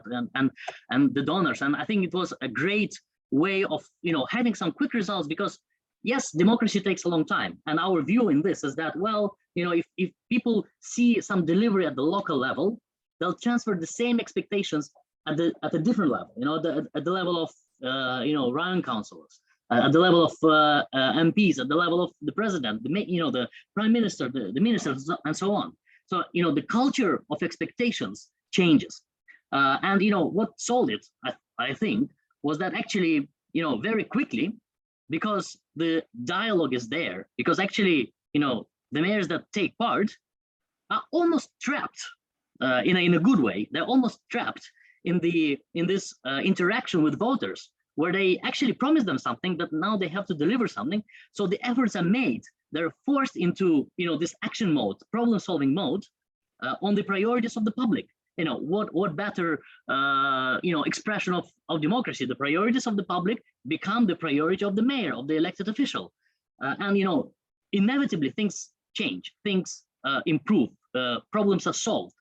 and the donors. And I think it was a great way of having some quick results, because yes, democracy takes a long time. And our view in this is that, well, if people see some delivery at the local level, they'll transfer the same expectations at a different level, at the level of Ryan councillors, at the level of MPs, at the level of the president, the prime minister, the ministers, and so on. So the culture of expectations changes, and what sold it, I think, was that actually very quickly, because the dialogue is there, because actually the mayors that take part are almost trapped in a good way. They're almost trapped in this interaction with voters, where they actually promise them something, but now they have to deliver something. So the efforts are made. They're forced into this action mode, problem-solving mode, on the priorities of the public. What better expression of democracy? The priorities of the public become the priority of the mayor, of the elected official, and inevitably things change, things improve, problems are solved.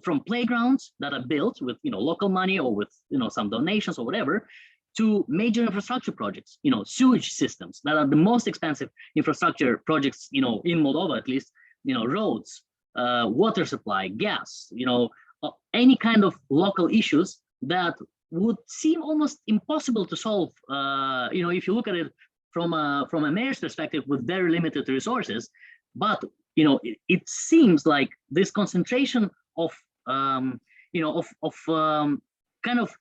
From playgrounds that are built with local money or with some donations or whatever, to major infrastructure projects, sewage systems that are the most expensive infrastructure projects, in Moldova at least, roads, water supply, gas, any kind of local issues that would seem almost impossible to solve, if you look at it from a mayor's perspective with very limited resources. But it seems like this concentration of kind of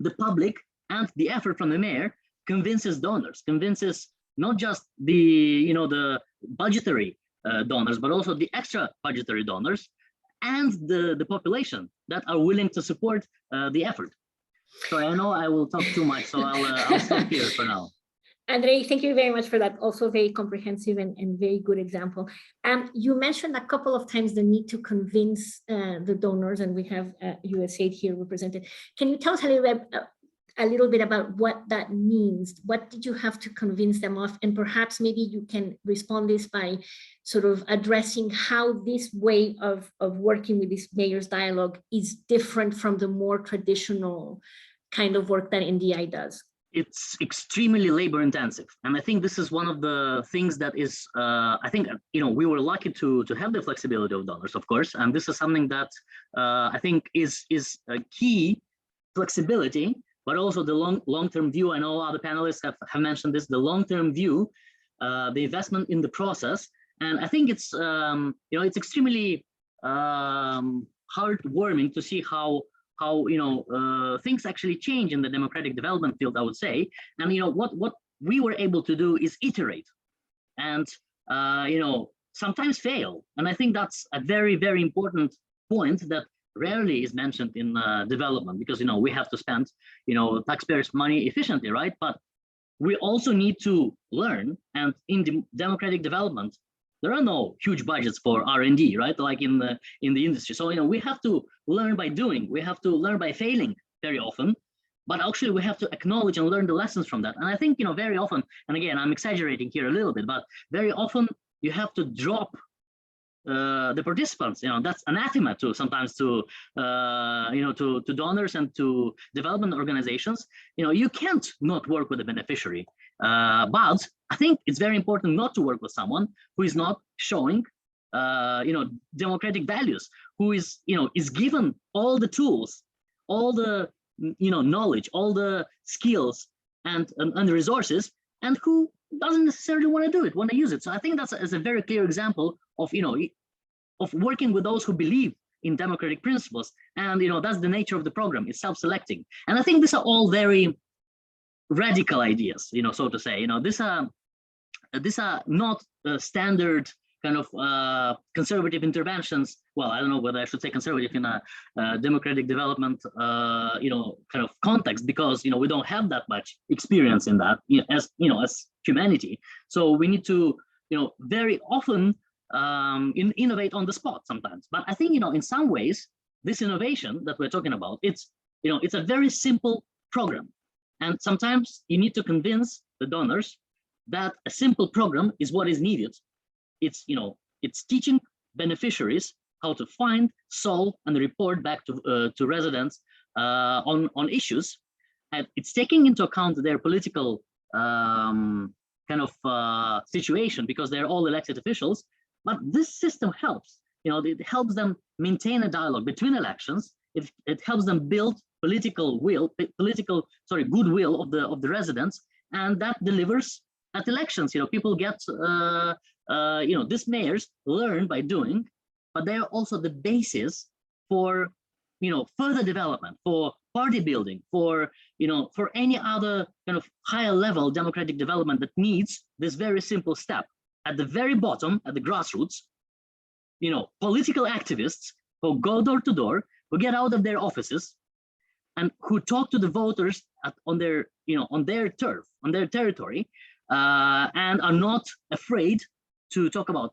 the public and the effort from the mayor convinces donors, convinces not just the budgetary donors, but also the extra budgetary donors and the population that are willing to support the effort. So I know I will talk too much, so I'll stop here for now. Andrei, thank you very much for that. Also very comprehensive and very good example. You mentioned a couple of times the need to convince the donors, and we have USAID here represented. Can you tell us a little bit about what that means? What did you have to convince them of? And perhaps maybe you can respond this by sort of addressing how this way of working with this mayor's dialogue is different from the more traditional kind of work that NDI does. It's extremely labor intensive. And I think this is one of the things that is, I think, we were lucky to have the flexibility of donors, of course. And this is something that I think is a key flexibility, but also the long-term view. I know other panelists have mentioned this, the long-term view, the investment in the process. And I think it's, it's extremely heartwarming to see how things actually change in the democratic development field, I would say. And what we were able to do is iterate and sometimes fail. And I think that's a very, very important point that rarely is mentioned in development, because we have to spend taxpayers' money efficiently, right? But we also need to learn, and in democratic development there are no huge budgets for R&D, right? Like in the industry. So we have to learn by doing. We have to learn by failing very often, but actually we have to acknowledge and learn the lessons from that. And I think very often, and again I'm exaggerating here a little bit, but very often you have to drop the participants. That's anathema to sometimes to donors and to development organizations. You can't not work with the beneficiary, but I think it's very important not to work with someone who is not showing democratic values, who is given all the tools, all the knowledge, all the skills and the resources, and who doesn't necessarily want to do it, want to use it. So I think that's a very clear example of of working with those who believe in democratic principles. And that's the nature of the program. It's self-selecting. And I think these are all very radical ideas, so to say. These are not standard kind of conservative interventions. Well, I don't know whether I should say conservative in a democratic development, kind of context, because we don't have that much experience in that, as humanity. So we need to, very often innovate on the spot sometimes. But I think, in some ways, this innovation that we're talking about, it's a very simple program, and sometimes you need to convince the donors that a simple program is what is needed. It's teaching beneficiaries how to find, solve, and report back to residents on issues, and it's taking into account their political situation, because they're all elected officials. But this system helps. It helps them maintain a dialogue between elections. It helps them build goodwill of the residents, and that delivers at elections. People get these mayors learn by doing, but they're also the basis for further development, for party building, for any other kind of higher level democratic development that needs this very simple step at the very bottom, at the grassroots. Political activists who go door to door, who get out of their offices, and who talk to the voters on their turf, on their territory, and are not afraid to talk about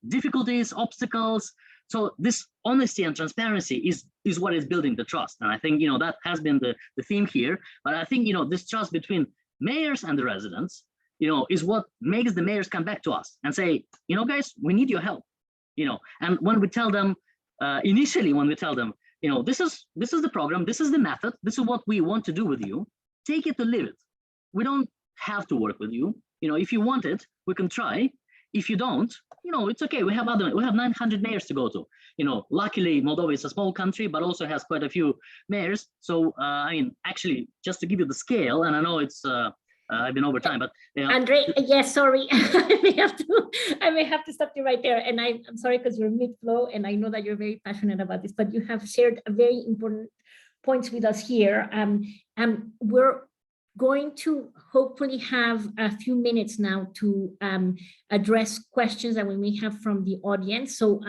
difficulties, obstacles. So this honesty and transparency is what is building the trust, and I think that has been the theme here. But I think this trust between mayors and the residents is what makes the mayors come back to us and say, guys, we need your help. And when we tell them, initially when we tell them, this is the program, this is the method, this is what we want to do with you, take it or leave it. We don't have to work with you. If you want it, we can try. If you don't, it's okay. We have 900 mayors to go to. Luckily, Moldova is a small country, but also has quite a few mayors. So, actually, just to give you the scale, and I know it's, I've been over time, but Andre, yes, sorry, I may have to stop you right there. And I'm sorry, because you're mid-flow, and I know that you're very passionate about this, but you have shared a very important points with us here. We're going to hopefully have a few minutes now to address questions that we may have from the audience. So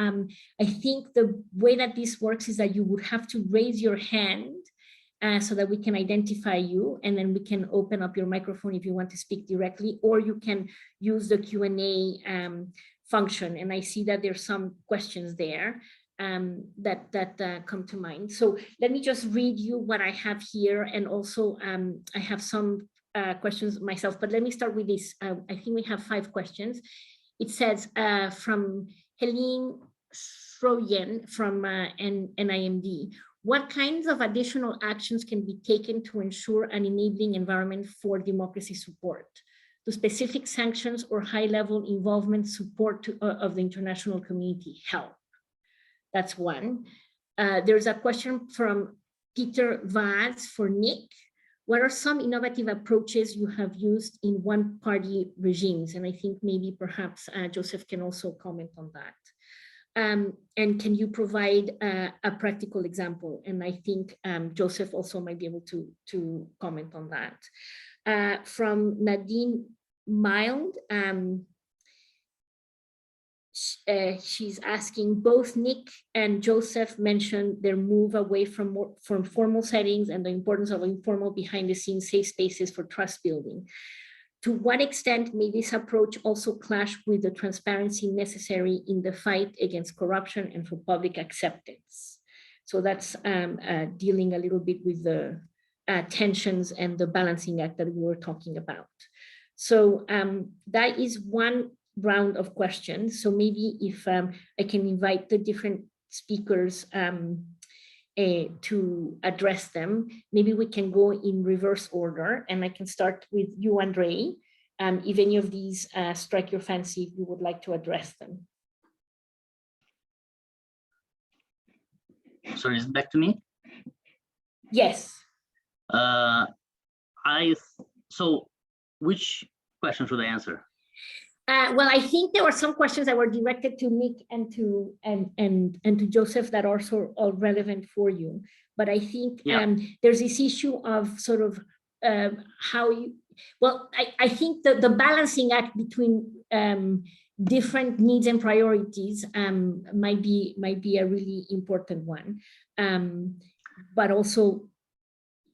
I think the way that this works is that you would have to raise your hand so that we can identify you, and then we can open up your microphone if you want to speak directly, or you can use the Q&A function. And I see that there's some questions there that come to mind. So let me just read you what I have here, and also I have some questions myself, but let me start with this. I think we have 5 questions. It says from Helene Schroyen from NIMD. What kinds of additional actions can be taken to ensure an enabling environment for democracy support? Do specific sanctions or high-level involvement support of the international community help? That's one. There's a question from Peter Vaz for Nick. What are some innovative approaches you have used in one-party regimes? And I think maybe perhaps Joseph can also comment on that. And can you provide a practical example? And I think Joseph also might be able to comment on that. From Nadine Mild, she's asking, both Nick and Joseph mentioned their move away from formal settings and the importance of informal behind-the-scenes safe spaces for trust building. To what extent may this approach also clash with the transparency necessary in the fight against corruption and for public acceptance? So that's dealing a little bit with the tensions and the balancing act that we were talking about. So that is one round of questions. So maybe if I can invite the different speakers to address them. Maybe we can go in reverse order, and I can start with you, Andre. If any of these strike your fancy, if you would like to address them. Sorry, is it back to me? Yes. So which question should I answer? Well, I think there were some questions that were directed to Nick and to Joseph that are also all relevant for you. But I think there's this issue of sort of how you. Well, I think the balancing act between different needs and priorities might be a really important one. But also,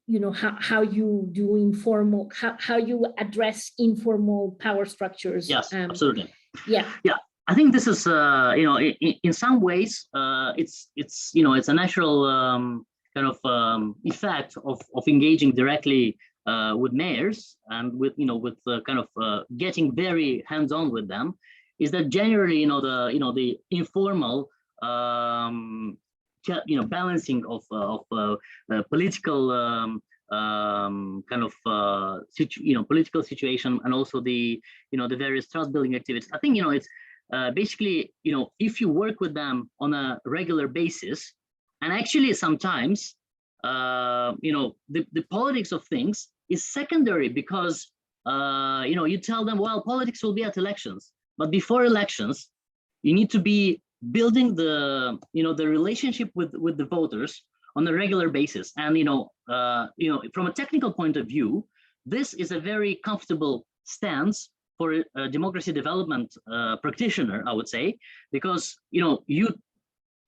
you know, how you do informal, how you address informal power structures. Yes, absolutely. Yeah. Yeah, I think this is, you know, in some ways, it's you know, it's a natural kind of effect of engaging directly with mayors and with, you know, with kind of getting very hands-on with them. Is that generally, you know, the informal you know, balancing of political kind of you know, political situation, and also the, you know, the various trust building activities. I think, you know, it's basically, you know, if you work with them on a regular basis, and actually sometimes you know, the politics of things is secondary, because you know, you tell them, well, politics will be at elections, but before elections you need to be building the, you know, the relationship with the voters on a regular basis. And you know, from a technical point of view, this is a very comfortable stance for a democracy development practitioner, I would say, because, you know, you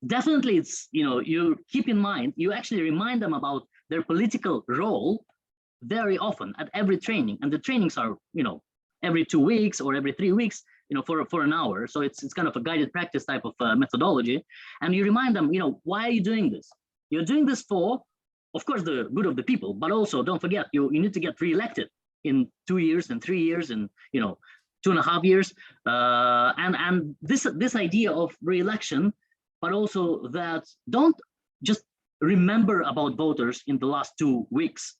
definitely, it's, you know, you keep in mind, you actually remind them about their political role very often at every training, and the trainings are, you know, every 2 weeks or every 3 weeks, you know, for an hour. So it's kind of a guided practice type of methodology, and you remind them, you know, why are you doing this? You're doing this for, of course, the good of the people, but also don't forget, you need to get re-elected in 2 years and 3 years and, you know, 2.5 years. And this idea of re-election, but also that don't just remember about voters in the last 2 weeks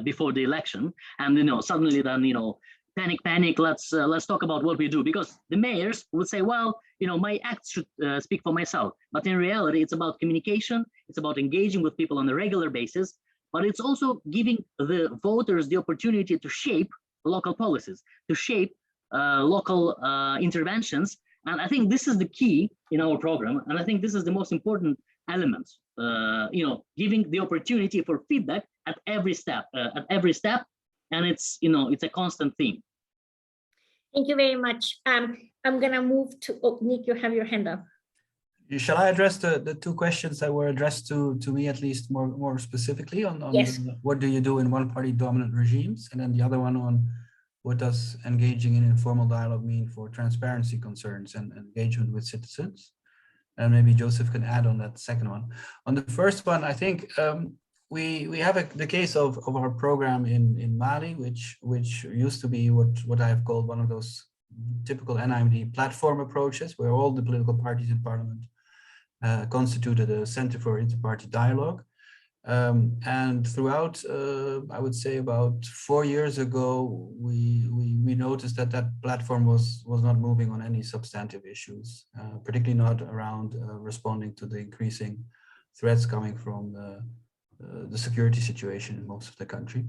before the election, and, you know, suddenly then, you know, panic, let's talk about what we do, because the mayors would say, well, you know, my acts should speak for myself. But in reality, it's about communication, it's about engaging with people on a regular basis, but it's also giving the voters the opportunity to shape local policies, to shape local interventions. And I think this is the key in our program, and I think this is the most important element, you know, giving the opportunity for feedback at every step, and it's, you know, it's a constant theme. Thank you very much. I'm gonna move to, oh, Nick, you have your hand up. Shall I address the 2 questions that were addressed to me, at least more specifically, on Yes. what do you do in one-party dominant regimes, and then the other one on what does engaging in informal dialogue mean for transparency concerns and engagement with citizens? And maybe Joseph can add on that second one. On the first one, I think we have the case of our program in Mali, which used to be what I have called one of those typical NIMD platform approaches, where all the political parties in parliament constituted a center for inter-party dialogue. And throughout, I would say about 4 years ago, we noticed that platform was not moving on any substantive issues, particularly not around responding to the increasing threats coming from the security situation in most of the country.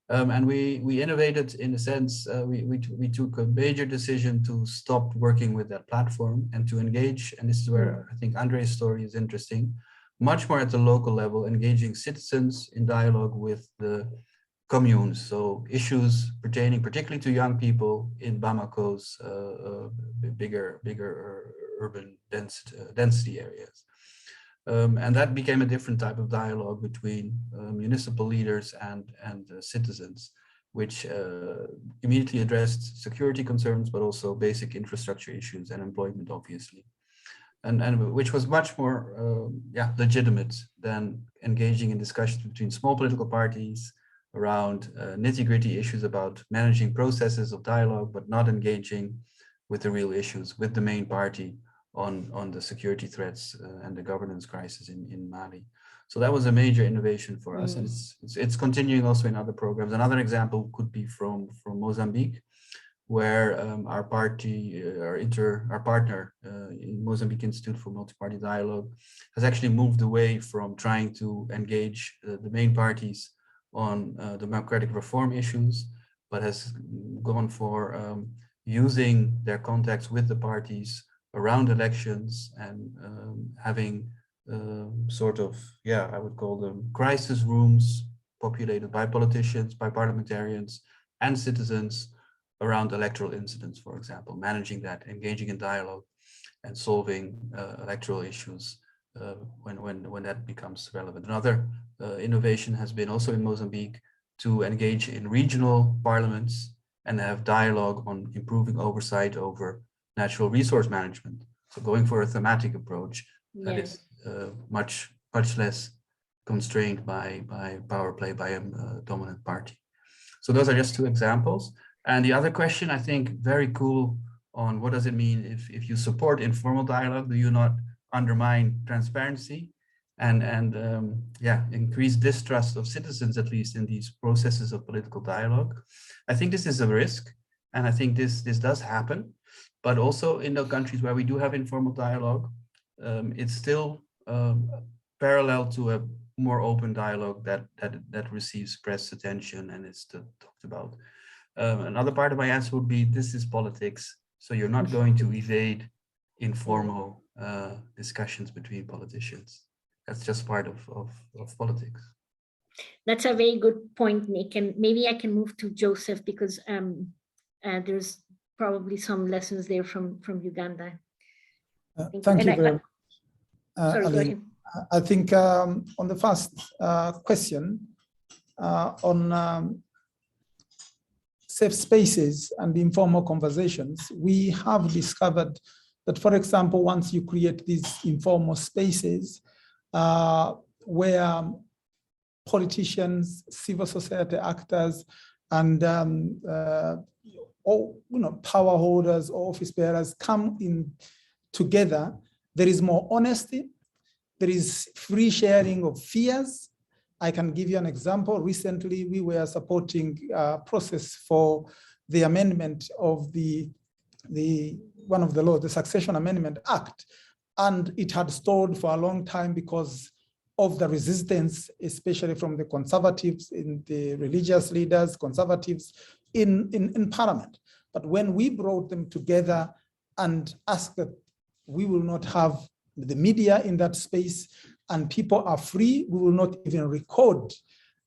And we innovated in a sense. We took a major decision to stop working with that platform and to engage, and this is where I think Andre's story is interesting, much more at the local level, engaging citizens in dialogue with the communes. So issues pertaining particularly to young people in Bamako's bigger urban density areas. And that became a different type of dialogue between municipal leaders and citizens, which immediately addressed security concerns, but also basic infrastructure issues and employment, obviously. And which was much more legitimate than engaging in discussions between small political parties around nitty-gritty issues about managing processes of dialogue, but not engaging with the real issues with the main party on the security threats and the governance crisis in Mali. So that was a major innovation for us, and it's continuing also in other programs. Another example could be from Mozambique, where our partner in Mozambique Institute for Multi-Party Dialogue has actually moved away from trying to engage the main parties on democratic reform issues, but has gone for using their contacts with the parties around elections and having sort of, I would call them crisis rooms populated by politicians, by parliamentarians and citizens, around electoral incidents, for example, managing that, engaging in dialogue and solving electoral issues when that becomes relevant. Another innovation has been also in Mozambique to engage in regional parliaments and have dialogue on improving oversight over natural resource management. So going for a thematic approach that is much less constrained by power play by a dominant party. So those are just two examples. And the other question, I think, very cool on what does it mean if you support informal dialogue, do you not undermine transparency and increase distrust of citizens, at least in these processes of political dialogue? I think this is a risk, and I think this does happen. But also in the countries where we do have informal dialogue, it's still parallel to a more open dialogue that receives press attention and is talked about. Another part of my answer would be, this is politics, so you're not going to evade informal discussions between politicians. That's just part of politics. That's a very good point, Nick. And maybe I can move to Joseph, because there's probably some lessons there from Uganda. Thank you very much. Sorry, go ahead. I think on the first question on safe spaces and informal conversations, we have discovered that, for example, once you create these informal spaces where politicians, civil society actors, and power holders or office bearers come in together, there is more honesty, there is free sharing of fears. I can give you an example. Recently, we were supporting a process for the amendment of one of the laws, the Succession Amendment Act, and it had stalled for a long time because of the resistance, especially from the conservatives, in the religious leaders, conservatives in Parliament. But when we brought them together and asked that we will not have the media in that space and people are free, we will not even record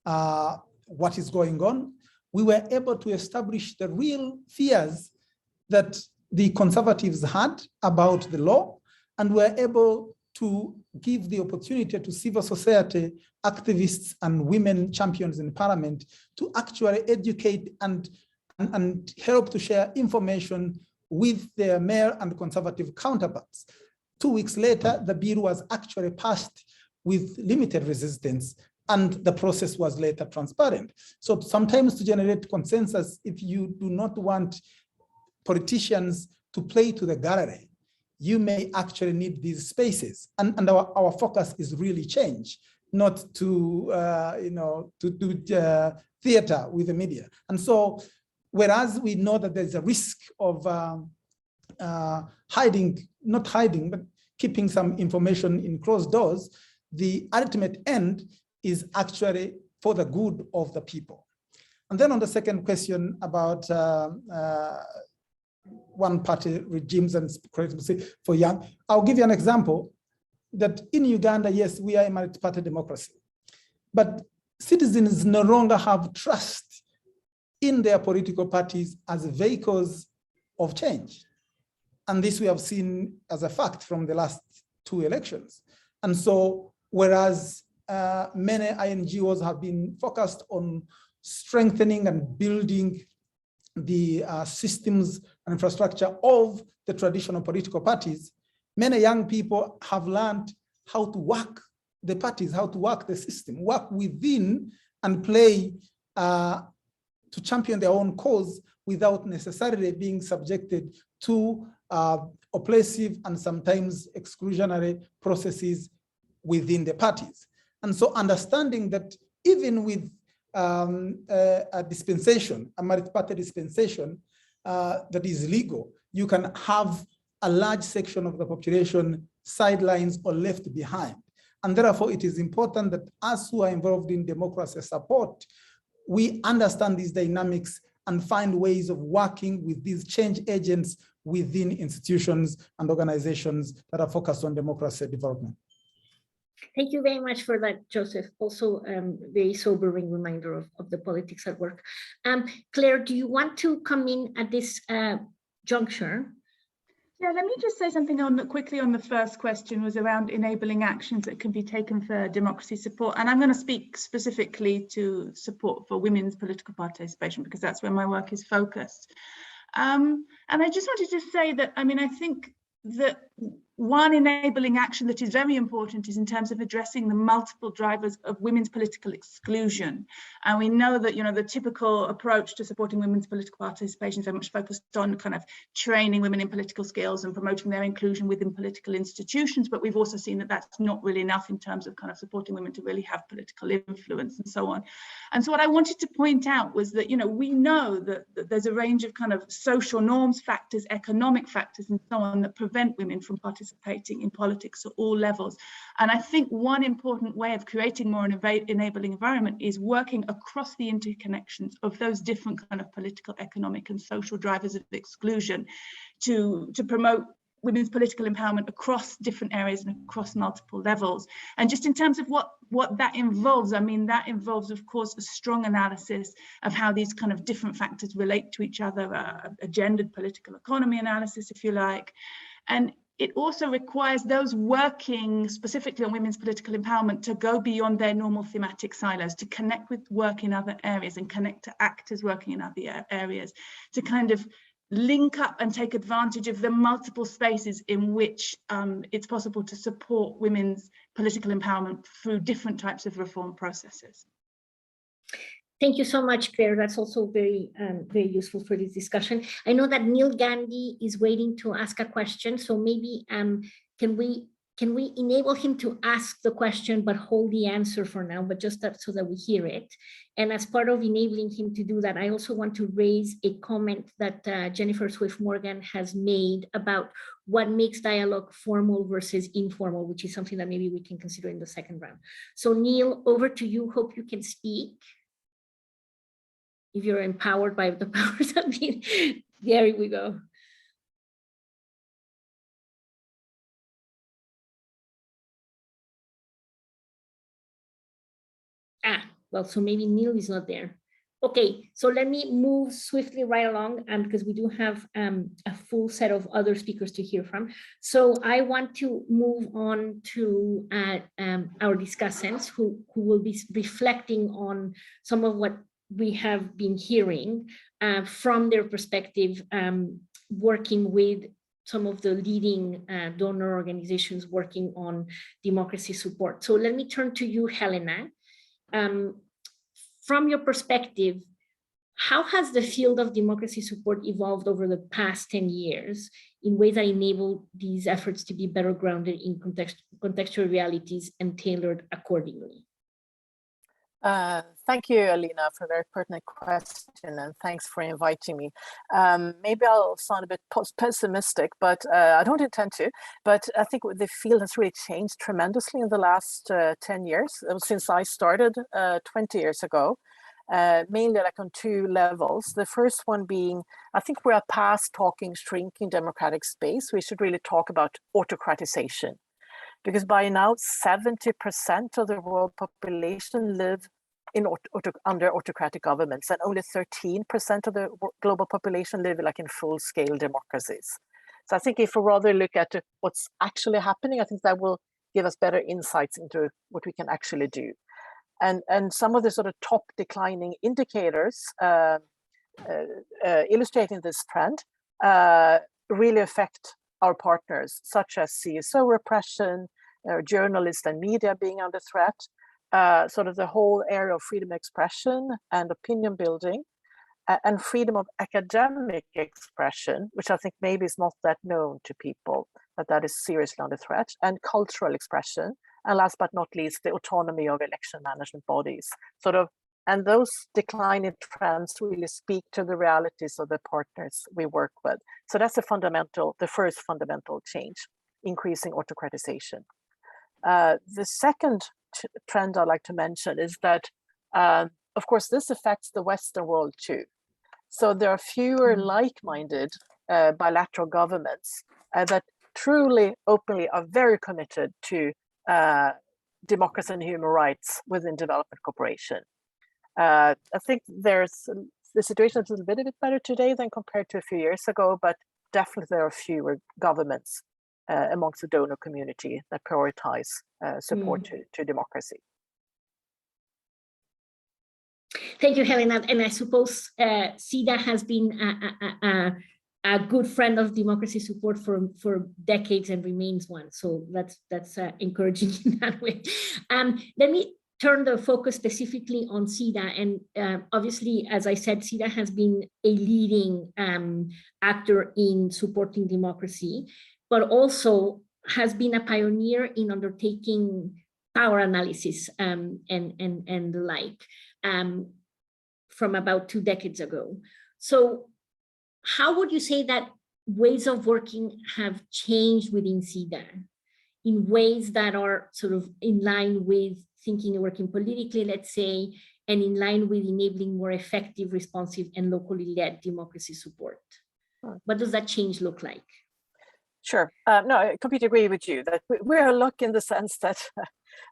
what is going on, we were able to establish the real fears that the conservatives had about the law, and were able to give the opportunity to civil society activists and women champions in Parliament to actually educate and help to share information with their mayor and conservative counterparts. 2 weeks later, the bill was actually passed with limited resistance, and the process was later transparent. So sometimes, to generate consensus, if you do not want politicians to play to the gallery, you may actually need these spaces. And our focus is really change, not to do theater with the media. And so, whereas we know that there's a risk of not hiding, but keeping some information in closed doors, the ultimate end is actually for the good of the people. And then on the second question about one-party regimes and for young, I'll give you an example that in Uganda, yes, we are a multi-party democracy, but citizens no longer have trust in their political parties as vehicles of change. And this we have seen as a fact from the last 2 elections. And so, whereas many INGOs have been focused on strengthening and building the systems and infrastructure of the traditional political parties, many young people have learned how to work the parties, how to work the system, work within and play to champion their own cause without necessarily being subjected to oppressive and sometimes exclusionary processes within the parties. And so understanding that even with a dispensation, a multi-party dispensation that is legal, you can have a large section of the population sidelines or left behind. And therefore, it is important that us who are involved in democracy support, we understand these dynamics and find ways of working with these change agents within institutions and organizations that are focused on democracy development. Thank you very much for that, Joseph. Also, very sobering reminder of the politics at work. Claire, do you want to come in at this juncture? Yeah, let me just say something quickly on the first question, was around enabling actions that can be taken for democracy support. And I'm going to speak specifically to support for women's political participation, because that's where my work is focused. And I just wanted to say that, I mean, I think that one enabling action that is very important is in terms of addressing the multiple drivers of women's political exclusion. And we know that, you know, the typical approach to supporting women's political participation is very much focused on kind of training women in political skills and promoting their inclusion within political institutions. But we've also seen that that's not really enough in terms of kind of supporting women to really have political influence and so on. And so what I wanted to point out was that, you know, we know that there's a range of kind of social norms factors, economic factors and so on that prevent women from participating in politics at all levels. And I think one important way of creating more enabling environment is working across the interconnections of those different kind of political, economic and social drivers of exclusion to promote women's political empowerment across different areas and across multiple levels. And just in terms of what that involves, I mean, that involves, of course, a strong analysis of how these kind of different factors relate to each other, a gendered political economy analysis, if you like. And it also requires those working specifically on women's political empowerment to go beyond their normal thematic silos, to connect with work in other areas and connect to actors working in other areas, to kind of link up and take advantage of the multiple spaces in which it's possible to support women's political empowerment through different types of reform processes. Thank you so much, Claire. That's also very, very useful for this discussion. I know that Neil Gandhi is waiting to ask a question, so maybe can we enable him to ask the question but hold the answer for now, but just so that we hear it. And as part of enabling him to do that, I also want to raise a comment that Jennifer Swift Morgan has made about what makes dialogue formal versus informal, which is something that maybe we can consider in the second round. So Neil, over to you. Hope you can speak. If you're empowered by the powers of being, there we go. Well, so maybe Neil is not there. Okay, so let me move swiftly right along because we do have a full set of other speakers to hear from. So I want to move on to our discussants who will be reflecting on some of what we have been hearing from their perspective, working with some of the leading donor organizations working on democracy support. So let me turn to you, Helena. From your perspective, how has the field of democracy support evolved over the past 10 years in ways that enable these efforts to be better grounded in contextual realities and tailored accordingly? Thank you, Alina, for a very pertinent question, and thanks for inviting me. Maybe I'll sound a bit pessimistic, but I don't intend to. But I think the field has really changed tremendously in the last 10 years, since I started 20 years ago, mainly like on two levels. The first one being, I think we're past talking shrinking democratic space. We should really talk about autocratization. Because by now, 70% of the world population live in under autocratic governments, and only 13% of the global population live like in full-scale democracies. So I think if we rather look at what's actually happening, I think that will give us better insights into what we can actually do. And some of the sort of top declining indicators illustrating this trend really affect our partners, such as CSO repression, journalists and media being under threat, sort of the whole area of freedom of expression and opinion building, and freedom of academic expression, which I think maybe is not that known to people, but that is seriously under threat, and cultural expression, and last but not least, the autonomy of election management bodies. And those declining trends really speak to the realities of the partners we work with. So that's the first fundamental change, increasing autocratization. The second trend I'd like to mention is that, of course, this affects the Western world too. So there are fewer like-minded bilateral governments that truly, openly are very committed to democracy and human rights within development cooperation. I think the situation is a bit better today than compared to a few years ago, but definitely there are fewer governments amongst the donor community that prioritize support to democracy. Thank you, Helena. And I suppose SIDA has been a good friend of democracy support for decades and remains one. So that's encouraging in that way. Let me turn the focus specifically on SIDA. And obviously, as I said, SIDA has been a leading actor in supporting democracy, but also has been a pioneer in undertaking power analysis and the like from about 2 decades ago. So how would you say that ways of working have changed within SIDA in ways that are sort of in line with thinking and working politically, let's say, and in line with enabling more effective, responsive, and locally led democracy support? What does that change look like? Sure. No, I completely agree with you that we're lucky in the sense that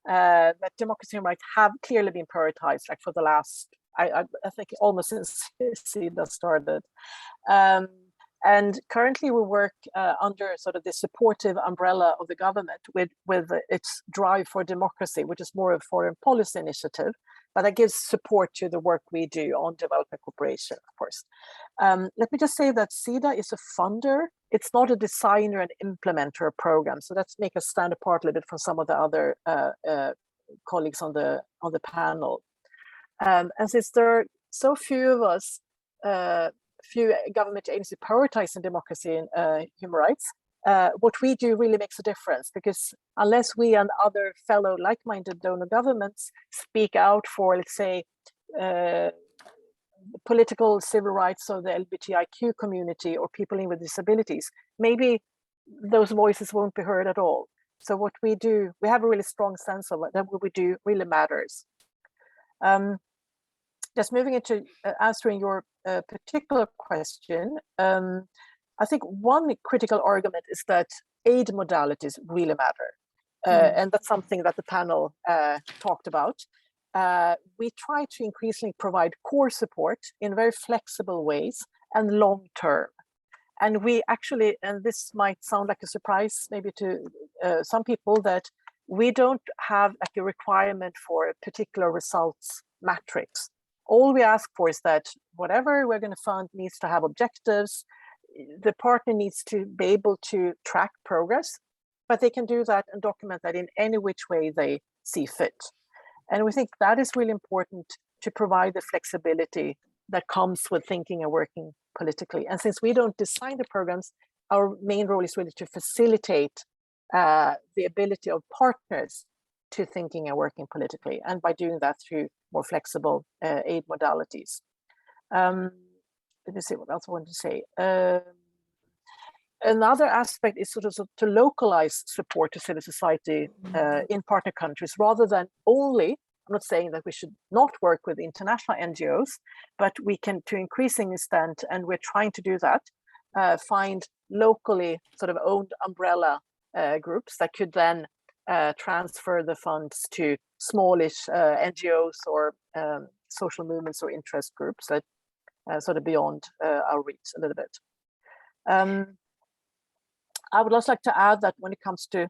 that democracy and rights have clearly been prioritized, like for the last, I think almost since SIDA started. And currently we work under sort of the supportive umbrella of the government with its drive for democracy, which is more a foreign policy initiative, but that gives support to the work we do on development cooperation, of course. Let me just say that SIDA is a funder. It's not a designer and implementer of programs. So let's make us stand apart a little bit from some of the other colleagues on the panel. And since there are so few of us, few government agencies prioritizing democracy and human rights, what we do really makes a difference, because unless we and other fellow like-minded donor governments speak out for, let's say, political civil rights of the LGBTIQ community or people living with disabilities, maybe those voices won't be heard at all. So what we do, we have a really strong sense of that what we do really matters. Just moving into answering your particular question, I think one critical argument is that aid modalities really matter. And that's something that the panel talked about. We try to increasingly provide core support in very flexible ways and long term. And we actually, and this might sound like a surprise maybe to some people, that we don't have like a requirement for a particular results matrix. All we ask for is that whatever we're going to fund needs to have objectives. The partner needs to be able to track progress, but they can do that and document that in any which way they see fit. And we think that is really important to provide the flexibility that comes with thinking and working politically. And since we don't design the programs, our main role is really to facilitate the ability of partners to thinking and working politically, and by doing that through more flexible aid modalities. Let me see what else I want to say. Another aspect is sort of to localize support to civil society in partner countries, rather than only, I'm not saying that we should not work with international NGOs, but we can, to increasing extent, and we're trying to do that, find locally sort of owned umbrella groups that could then transfer the funds to smallish NGOs or social movements or interest groups that sort of beyond our reach a little bit. I would also like to add that when it comes to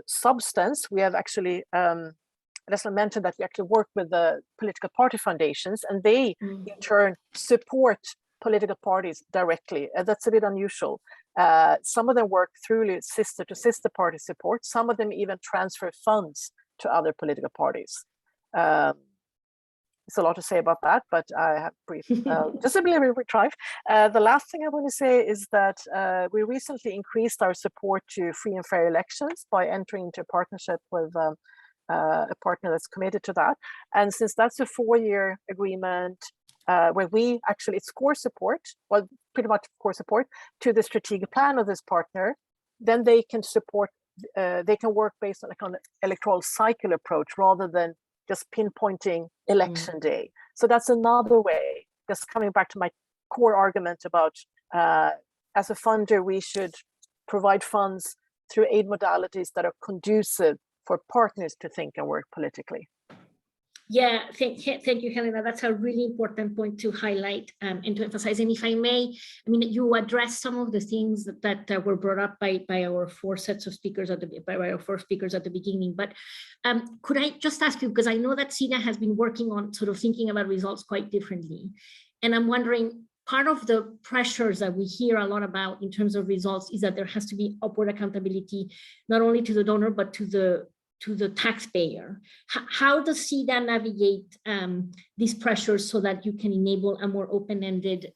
substance, we have actually, as I mentioned, that we actually work with the political party foundations, and they in turn support political parties directly. That's a bit unusual. Some of them work through sister to sister party support. Some of them even transfer funds to other political parties. It's a lot to say about that, but I have brief, just a little bit try. The last thing I want to say is that we recently increased our support to free and fair elections by entering into a partnership with a partner that's committed to that. And since that's a 4-year agreement, where we actually, it's core support, well, pretty much core support to the strategic plan of this partner, then they can support, they can work based on an electoral cycle approach rather than just pinpointing election day. So that's another way, just coming back to my core argument about, as a funder, we should provide funds through aid modalities that are conducive for partners to think and work politically. Yeah, thank you, Helena. That's a really important point to highlight and to emphasize. And if I may, I mean, you addressed some of the things that were brought up by our four sets of speakers by our four speakers at the beginning. But could I just ask you, because I know that SIDA has been working on sort of thinking about results quite differently, and I'm wondering, part of the pressures that we hear a lot about in terms of results is that there has to be upward accountability, not only to the donor, but to the taxpayer. How does SIDA navigate these pressures so that you can enable a more open-ended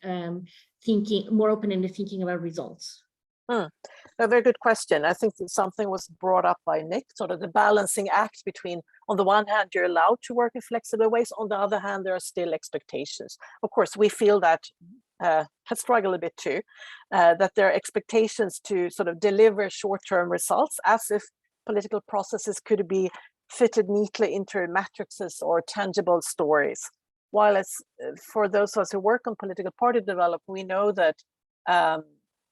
thinking about results? A very good question. I think that something was brought up by Nick, sort of the balancing act between, on the one hand, you're allowed to work in flexible ways, on the other hand, there are still expectations. Of course, we feel that, have struggled a bit too, that there are expectations to sort of deliver short-term results as if political processes could be fitted neatly into matrices or tangible stories. While it's, for those of us who work on political party development, we know that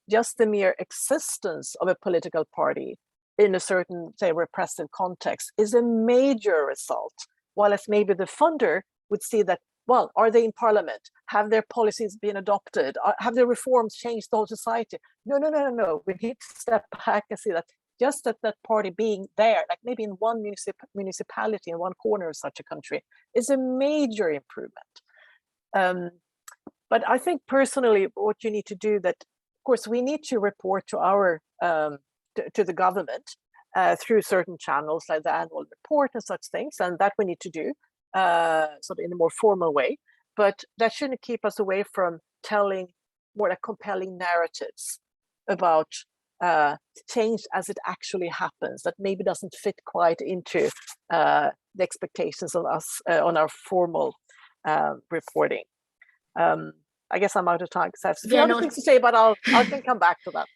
just the mere existence of a political party in a certain, say, repressive context is a major result. While if maybe the funder would see that, well, are they in parliament? Have their policies been adopted? Have their reforms changed the whole society? No. We need to step back and see that just that party being there, like maybe in one municipality in one corner of such a country, is a major improvement. But I think personally, what you need to do that, of course, we need to report to our to the government through certain channels like the annual report and such things, and that we need to do sort of in a more formal way. But that shouldn't keep us away from telling more like compelling narratives about change as it actually happens, that maybe doesn't fit quite into the expectations of us on our formal reporting. I guess I'm out of time because I have a few other things to say, but I can come back to that.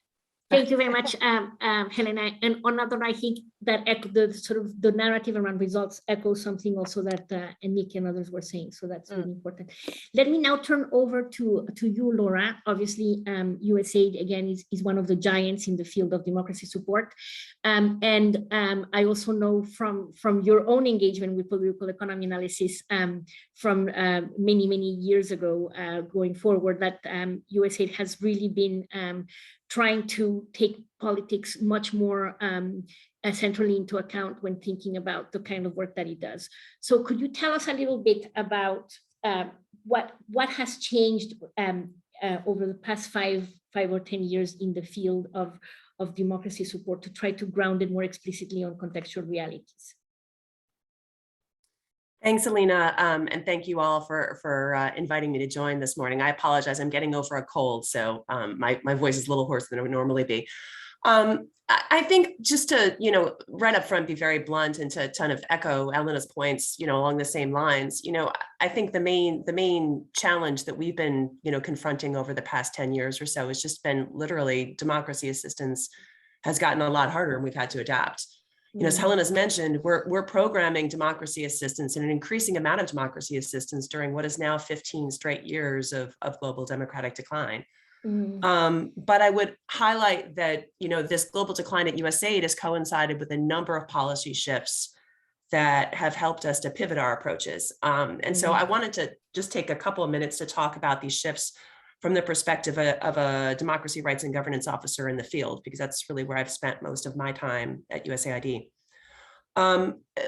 Thank you very much, Helena. And another, I think that the sort of the narrative around results echoes something also that Nick and others were saying. So that's really important. Let me now turn over to you, Laura. Obviously, USAID again is one of the giants in the field of democracy support. And I also know from your own engagement with political economy analysis from many years ago going forward that USAID has really been trying to take politics much more centrally into account when thinking about the kind of work that it does. So could you tell us a little bit about what has changed over the past five or 10 years in the field of democracy support to try to ground it more explicitly on contextual realities? Thanks, Alina, and thank you all for inviting me to join this morning. I apologize, I'm getting over a cold, so my voice is a little hoarser than it would normally be. I think just to, right up front, be very blunt and to kind of echo Elena's points, along the same lines, I think the main challenge that we've been, confronting over the past 10 years or so has just been literally democracy assistance has gotten a lot harder and we've had to adapt. As Helena's mentioned, we're programming democracy assistance and an increasing amount of democracy assistance during what is now 15 straight years of global democratic decline. But I would highlight that, this global decline at USAID has coincided with a number of policy shifts that have helped us to pivot our approaches. And so I wanted to just take a couple of minutes to talk about these shifts from the perspective of a democracy rights and governance officer in the field, because that's really where I've spent most of my time at USAID.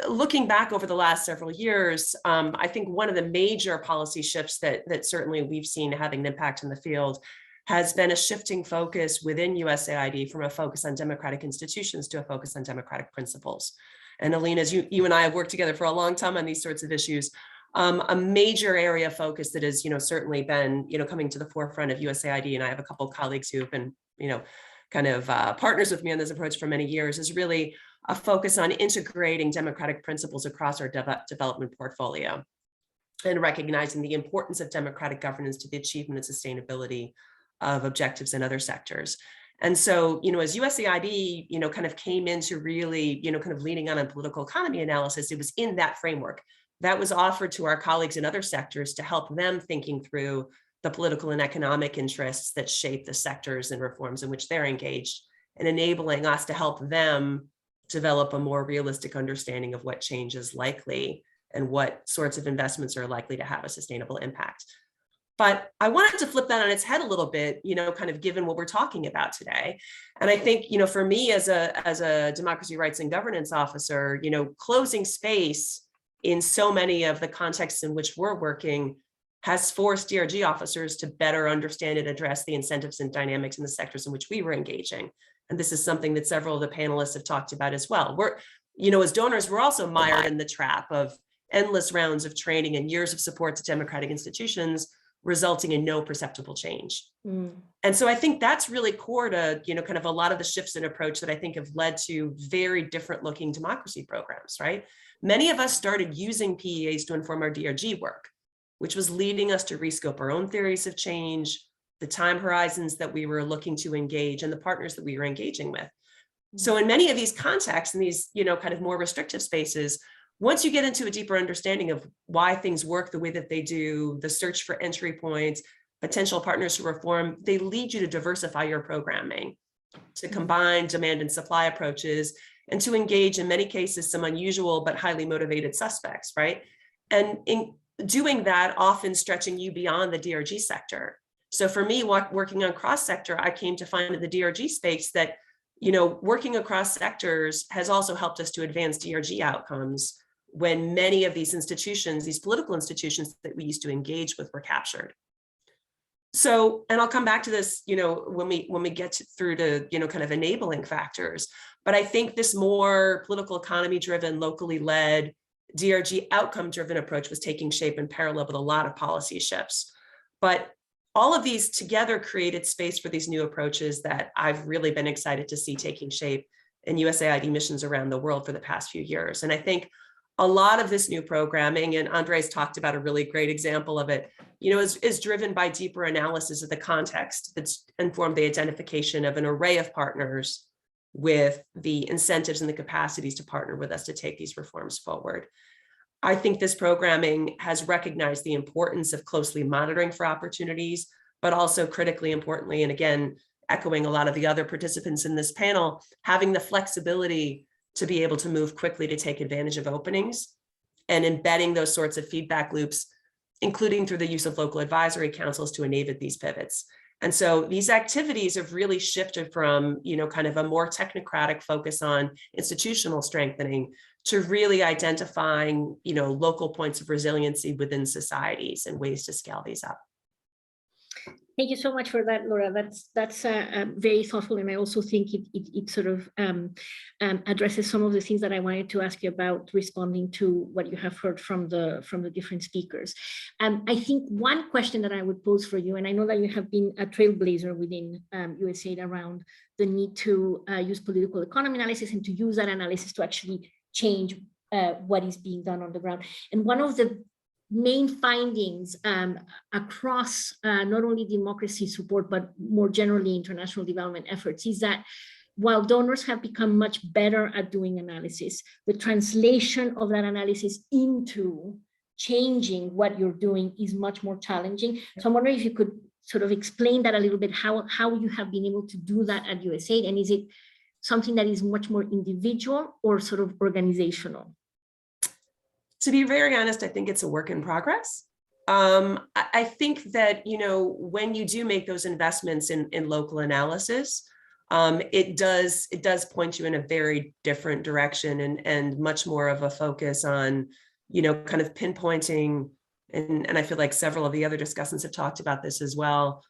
Looking back over the last several years, I think one of the major policy shifts that certainly we've seen having an impact in the field has been a shifting focus within USAID from a focus on democratic institutions to a focus on democratic principles. And Alina, as you and I have worked together for a long time on these sorts of issues, a major area of focus that has, certainly been, coming to the forefront of USAID, and I have a couple of colleagues who have been, kind of partners with me on this approach for many years, is really a focus on integrating democratic principles across our development portfolio and recognizing the importance of democratic governance to the achievement and sustainability of objectives in other sectors. And so, as USAID, kind of came into really, kind of leaning on a political economy analysis, it was in that framework that was offered to our colleagues in other sectors to help them thinking through the political and economic interests that shape the sectors and reforms in which they're engaged, and enabling us to help them develop a more realistic understanding of what change is likely and what sorts of investments are likely to have a sustainable impact. But I wanted to flip that on its head a little bit, kind of given what we're talking about today. And I think, for me as a democracy, rights, and governance officer, closing space in so many of the contexts in which we're working has forced DRG officers to better understand and address the incentives and dynamics in the sectors in which we were engaging. And this is something that several of the panelists have talked about as well. We're, as donors, we're also mired in the trap of endless rounds of training and years of support to democratic institutions, resulting in no perceptible change. And so I think that's really core to, kind of a lot of the shifts in approach that I think have led to very different looking democracy programs, right? Many of us started using PEAs to inform our DRG work, which was leading us to rescope our own theories of change, the time horizons that we were looking to engage, and the partners that we were engaging with. So in many of these contexts, in these, kind of more restrictive spaces, once you get into a deeper understanding of why things work the way that they do, the search for entry points, potential partners to reform, they lead you to diversify your programming, to combine demand and supply approaches, and to engage, in many cases, some unusual but highly motivated suspects, right? And in doing that, often stretching you beyond the DRG sector. So for me, working on cross-sector, I came to find in the DRG space that, working across sectors has also helped us to advance DRG outcomes when many of these institutions, these political institutions that we used to engage with, were captured. So, and I'll come back to this, when we get through to, kind of enabling factors, but I think this more political economy driven, locally led, DRG outcome driven approach was taking shape in parallel with a lot of policy shifts. But all of these together created space for these new approaches that I've really been excited to see taking shape in USAID missions around the world for the past few years. And I think a lot of this new programming, and Andres talked about a really great example of it, is driven by deeper analysis of the context that's informed the identification of an array of partners with the incentives and the capacities to partner with us to take these reforms forward. I think this programming has recognized the importance of closely monitoring for opportunities, but also critically importantly, and again, echoing a lot of the other participants in this panel, having the flexibility to be able to move quickly to take advantage of openings and embedding those sorts of feedback loops, including through the use of local advisory councils to enable these pivots. And so these activities have really shifted from, kind of a more technocratic focus on institutional strengthening to really identifying, local points of resiliency within societies and ways to scale these up. Thank you so much for that, Laura. That's very thoughtful, and I also think it sort of addresses some of the things that I wanted to ask you about, responding to what you have heard from the different speakers. I think one question that I would pose for you, and I know that you have been a trailblazer within USAID around the need to use political economy analysis and to use that analysis to actually change what is being done on the ground. And one of the main findings across not only democracy support, but more generally international development efforts, is that while donors have become much better at doing analysis, the translation of that analysis into changing what you're doing is much more challenging. So I'm wondering if you could sort of explain that a little bit, how you have been able to do that at USAID, and is it something that is much more individual or sort of organizational? To be very honest, I think it's a work in progress. I think that, when you do make those investments in local analysis, it does point you in a very different direction and much more of a focus on, kind of pinpointing, and I feel like several of the other discussants have talked about this as well,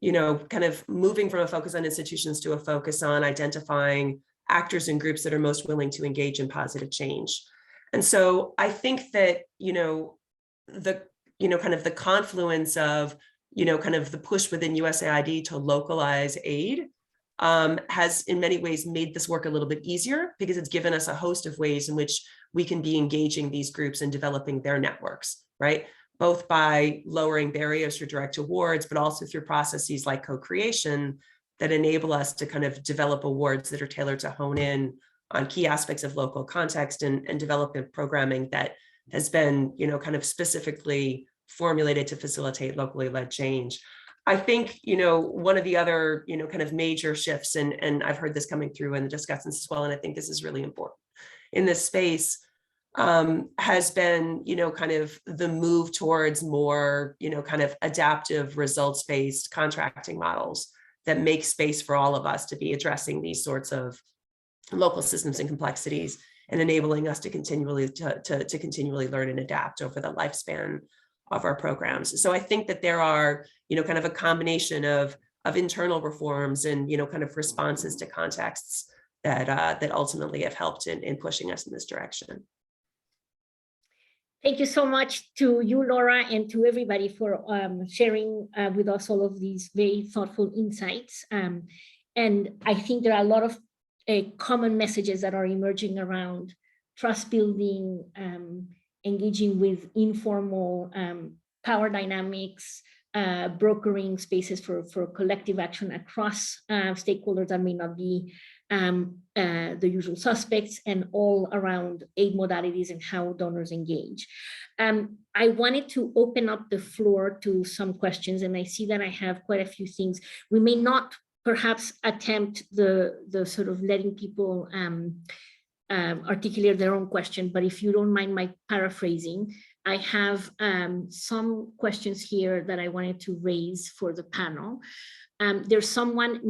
kind of moving from a focus on institutions to a focus on identifying actors and groups that are most willing to engage in positive change. And so I think that, kind of the confluence of, kind of the push within USAID to localize aid has in many ways made this work a little bit easier, because it's given us a host of ways in which we can be engaging these groups and developing their networks, right? Both by lowering barriers for direct awards, but also through processes like co-creation that enable us to kind of develop awards that are tailored to hone in on key aspects of local context and develop a programming that has been, kind of specifically formulated to facilitate locally led change. I think, one of the other, kind of major shifts, and I've heard this coming through in the discussions as well, and I think this is really important in this space, has been, kind of the move towards more, kind of adaptive results-based contracting models that make space for all of us to be addressing these sorts of local systems and complexities, and enabling us to continually learn and adapt over the lifespan of our programs. So I think that there are, kind of a combination of internal reforms and, kind of responses to contexts that ultimately have helped in pushing us in this direction. Thank you so much to you, Laura, and to everybody for sharing with us all of these very thoughtful insights. And I think there are a lot of common messages that are emerging around trust building, engaging with informal power dynamics, brokering spaces for collective action across stakeholders that may not be the usual suspects, and all around aid modalities and how donors engage. I wanted to open up the floor to some questions, and I see that I have quite a few things. We may not perhaps attempt the sort of letting people articulate their own question, but if you don't mind my paraphrasing, I have some questions here that I wanted to raise for the panel. There's someone,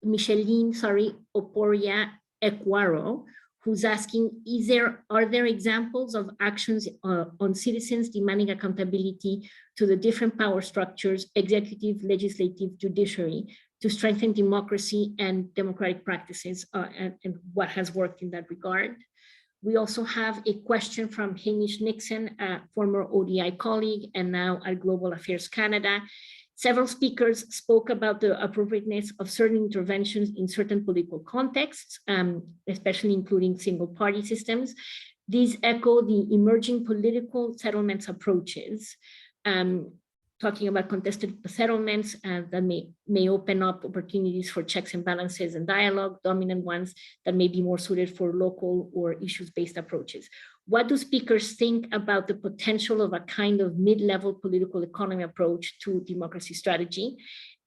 Micheline, Oporia Equaro, who's asking, are there examples of actions on citizens demanding accountability to the different power structures, executive, legislative, judiciary, to strengthen democracy and democratic practices, and what has worked in that regard? We also have a question from Hamish Nixon, a former ODI colleague and now at Global Affairs Canada. Several speakers spoke about the appropriateness of certain interventions in certain political contexts, especially including single party systems. These echo the emerging political settlements approaches, talking about contested settlements that may open up opportunities for checks and balances and dialogue, dominant ones that may be more suited for local or issues-based approaches. What do speakers think about the potential of a kind of mid-level political economy approach to democracy strategy?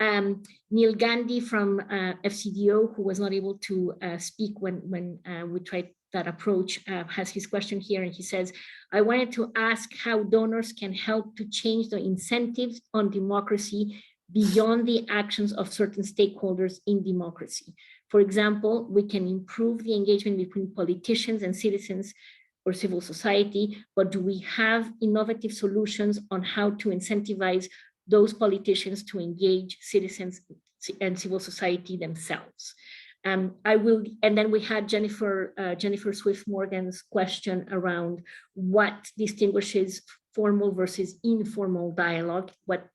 Neil Gandhi from FCDO, who was not able to speak when we tried that approach, has his question here, and he says, I wanted to ask how donors can help to change the incentives on democracy beyond the actions of certain stakeholders in democracy. For example, we can improve the engagement between politicians and citizens or civil society, but do we have innovative solutions on how to incentivize those politicians to engage citizens and civil society themselves? And then we had Jennifer Swift Morgan's question around what distinguishes formal versus informal dialogue. What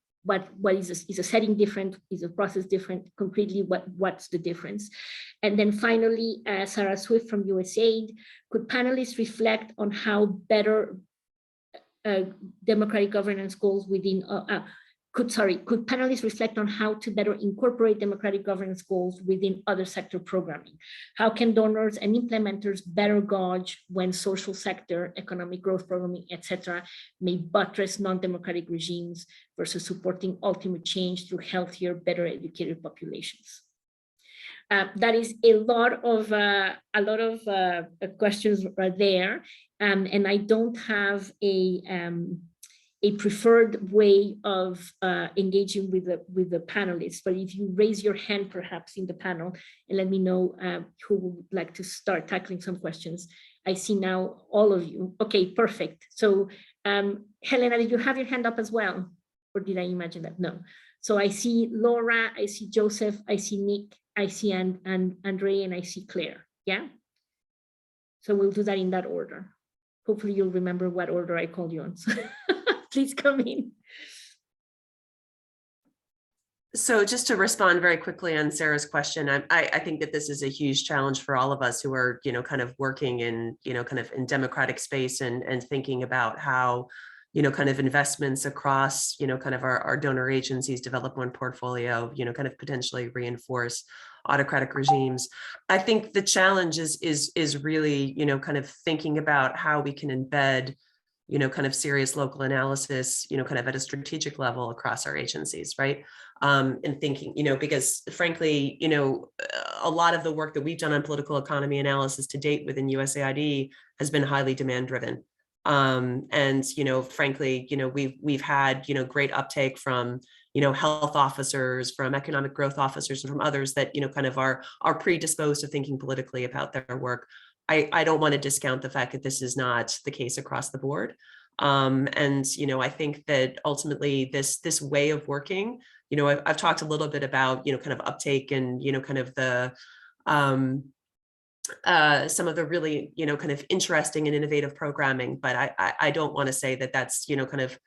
is a setting different? Is a process different? Concretely, what's the difference? And then finally, Sarah Swift from USAID, could panelists reflect on how better democratic governance goals within could panelists reflect on how to better incorporate democratic governance goals within other sector programming? How can donors and implementers better gauge when social sector, economic growth programming, etc., may buttress non-democratic regimes versus supporting ultimate change through healthier, better educated populations? That is a lot of questions right there, and I don't have a preferred way of engaging with the panelists, but if you raise your hand perhaps in the panel and let me know who would like to start tackling some questions. I see now all of you. Okay, perfect. So Helena, did you have your hand up as well? Or did I imagine that? No. So I see Laura, I see Joseph, I see Nick, I see Andre, and I see Claire, yeah? So we'll do that in that order. Hopefully you'll remember what order I called you on. Please come in. So just to respond very quickly on Sarah's question, I think that this is a huge challenge for all of us who are, kind of working in, kind of in democratic space and thinking about how, kind of investments across, kind of our donor agencies, development portfolio, kind of potentially reinforce autocratic regimes. I think the challenge is really, kind of thinking about how we can embed kind of serious local analysis, kind of at a strategic level across our agencies, right? And thinking, because frankly, a lot of the work that we've done on political economy analysis to date within USAID has been highly demand driven. And, frankly, we've had, great uptake from, health officers, from economic growth officers, and from others that, kind of are predisposed to thinking politically about their work. I don't want to discount the fact that this is not the case across the board. And, I think that ultimately this way of working, I've talked a little bit about, kind of uptake and, kind of the, some of the really, kind of interesting and innovative programming, but I don't want to say that that's, kind of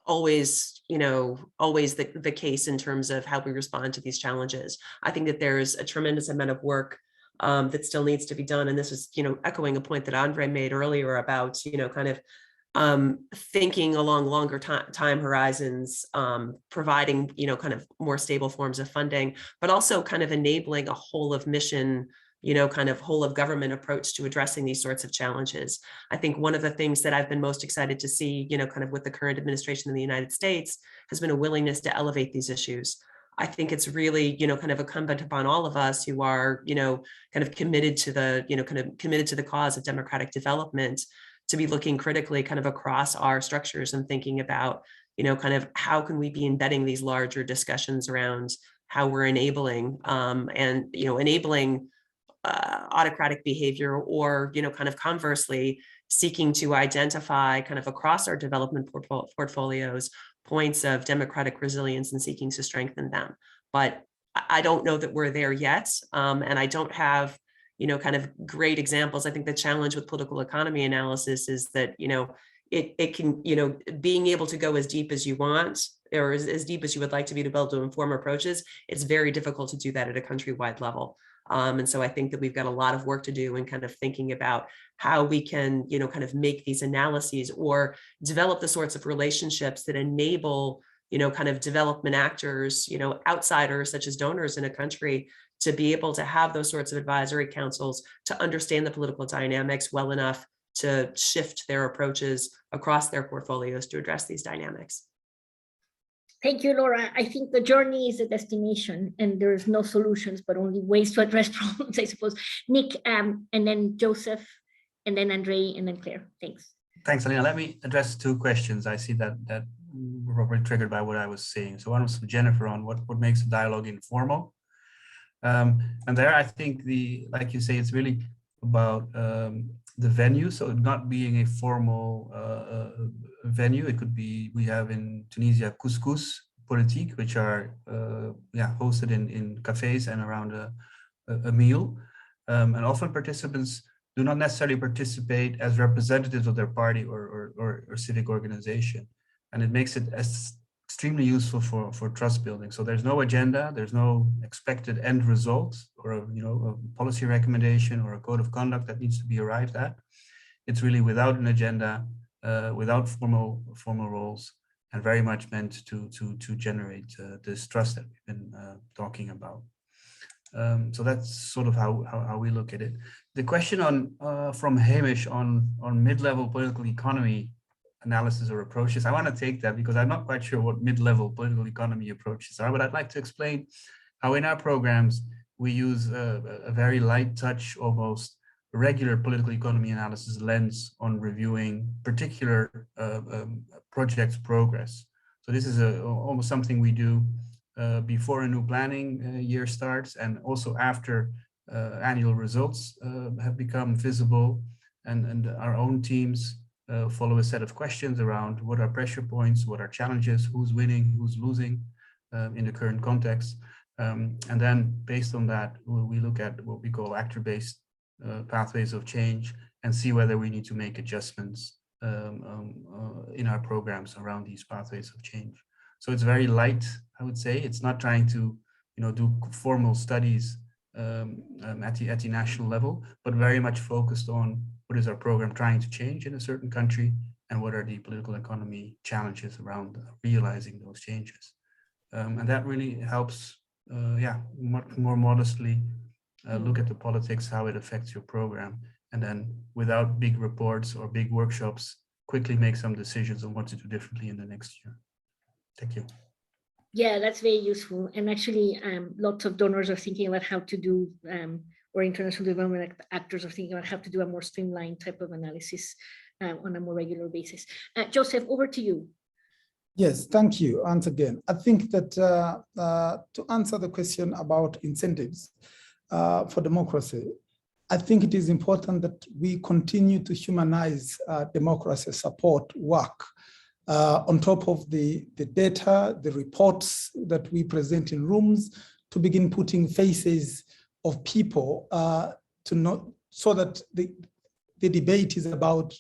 always the case in terms of how we respond to these challenges. I think that there's a tremendous amount of work that still needs to be done. And this is, echoing a point that Andre made earlier about, kind of thinking along longer time horizons, providing, kind of more stable forms of funding, but also kind of enabling a whole of mission, kind of whole of government approach to addressing these sorts of challenges. I think one of the things that I've been most excited to see, kind of with the current administration in the United States has been a willingness to elevate these issues. I think it's really, kind of incumbent upon all of us who are, kind of committed to the cause of democratic development to be looking critically kind of across our structures and thinking about, kind of how can we be embedding these larger discussions around how we're enabling enabling autocratic behavior, or, kind of conversely seeking to identify kind of across our development portfolios points of democratic resilience and seeking to strengthen them. But I don't know that we're there yet. And I don't have, kind of great examples. I think the challenge with political economy analysis is that, it can, being able to go as deep as you want, or as deep as you would like to be able to inform approaches, it's very difficult to do that at a countrywide level. And so I think that we've got a lot of work to do in kind of thinking about how we can, kind of make these analyses or develop the sorts of relationships that enable, kind of development actors, outsiders such as donors in a country to be able to have those sorts of advisory councils to understand the political dynamics well enough to shift their approaches across their portfolios to address these dynamics. Thank you, Laura. I think the journey is a destination and there's no solutions, but only ways to address problems, I suppose. Nick, and then Joseph, and then Andre, and then Claire. Thanks. Thanks, Alina. Let me address two questions. I see that were probably triggered by what I was saying. So one was from Jennifer on what makes the dialogue informal. And there, I think like you say, it's really about the venue. So not being a formal venue, it could be, we have in Tunisia couscous politique, which are hosted in cafes and around a meal. And often participants do not necessarily participate as representatives of their party or civic organization. And it makes it extremely useful for trust building. So there's no agenda, there's no expected end result or a policy recommendation or a code of conduct that needs to be arrived at. It's really without an agenda, without formal roles, and very much meant to generate this trust that we've been talking about. So that's sort of how we look at it. The question from Hamish on mid-level political economy analysis or approaches, I want to take that because I'm not quite sure what mid-level political economy approaches are, but I'd like to explain how in our programs we use a very light touch, almost regular political economy analysis lens on reviewing particular projects' progress. So this is almost something we do before a new planning year starts, and also after annual results have become visible, and our own teams follow a set of questions around what are pressure points, what are challenges, who's winning, who's losing in the current context. And then based on that, we look at what we call actor-based pathways of change and see whether we need to make adjustments in our programs around these pathways of change. So it's very light, I would say. It's not trying to do formal studies at the national level, but very much focused on what is our program trying to change in a certain country and what are the political economy challenges around realizing those changes. And that really helps, much more modestly look at the politics, how it affects your program, and then without big reports or big workshops, quickly make some decisions on what to do differently in the next year. Thank you. Yeah, that's very useful. And actually, lots of donors are thinking about how to do, or international development actors are thinking about how to do a more streamlined type of analysis on a more regular basis. Joseph, over to you. Yes, thank you once again. I think that to answer the question about incentives for democracy, I think it is important that we continue to humanize democracy support work on top of the data, the reports that we present in rooms, to begin putting faces of people to know, so that the debate is about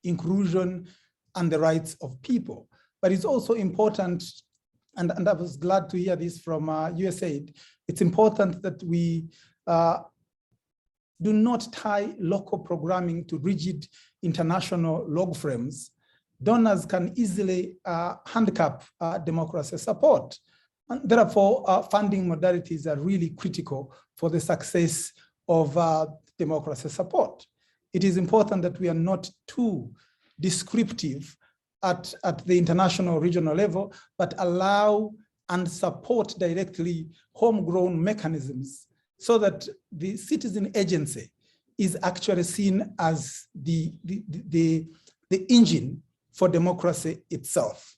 inclusion and the rights of people. But it's also important, and I was glad to hear this from USAID, it's important that we do not tie local programming to rigid international log frames. Donors can easily handicap democracy support. And therefore, funding modalities are really critical for the success of democracy support. It is important that we are not too descriptive at the international regional level, but allow and support directly homegrown mechanisms so that the citizen agency is actually seen as the engine for democracy itself.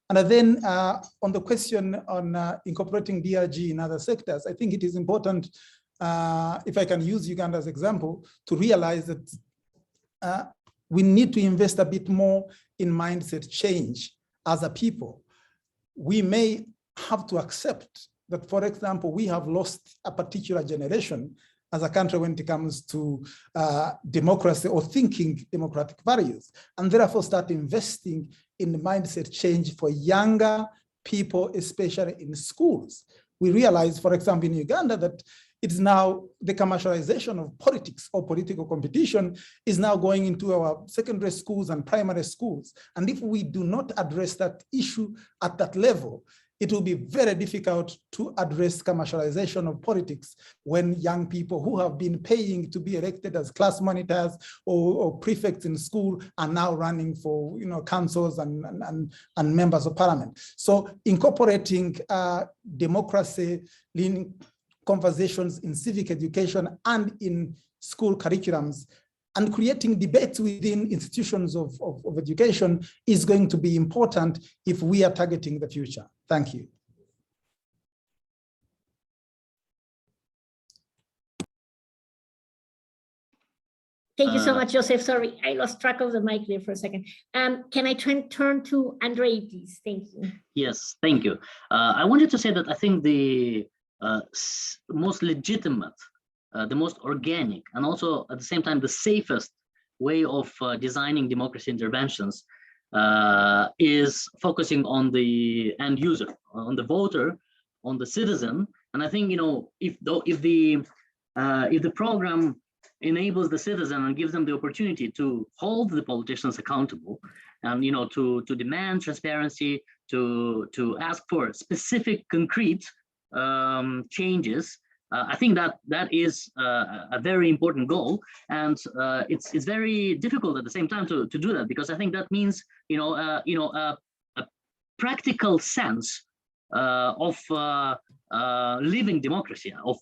And then on the question on incorporating DRG in other sectors, I think it is important, if I can use Uganda as an example, to realize that we need to invest a bit more in mindset change as a people. We may have to accept that, for example, we have lost a particular generation as a country when it comes to democracy or thinking democratic values, and therefore start investing in the mindset change for younger people, especially in schools. We realize, for example, in Uganda, that it's now the commercialization of politics or political competition is now going into our secondary schools and primary schools. And if we do not address that issue at that level, it will be very difficult to address commercialization of politics when young people who have been paying to be elected as class monitors or prefects in school are now running for councils and members of parliament. So incorporating democracy leaning conversations in civic education and in school curriculums and creating debates within institutions of education is going to be important if we are targeting the future. Thank you. Thank you so much, Joseph. Sorry, I lost track of the mic there for a second. Can I turn to Andre, please? Thank you. Yes, thank you. I wanted to say that I think the most legitimate, the most organic, and also at the same time the safest way of designing democracy interventions is focusing on the end user, on the voter, on the citizen. And I think if the program enables the citizen and gives them the opportunity to hold the politicians accountable, and to demand transparency, to ask for specific, concrete changes, I think that is a very important goal, and it's very difficult at the same time to do that, because I think that means a practical sense of living democracy, of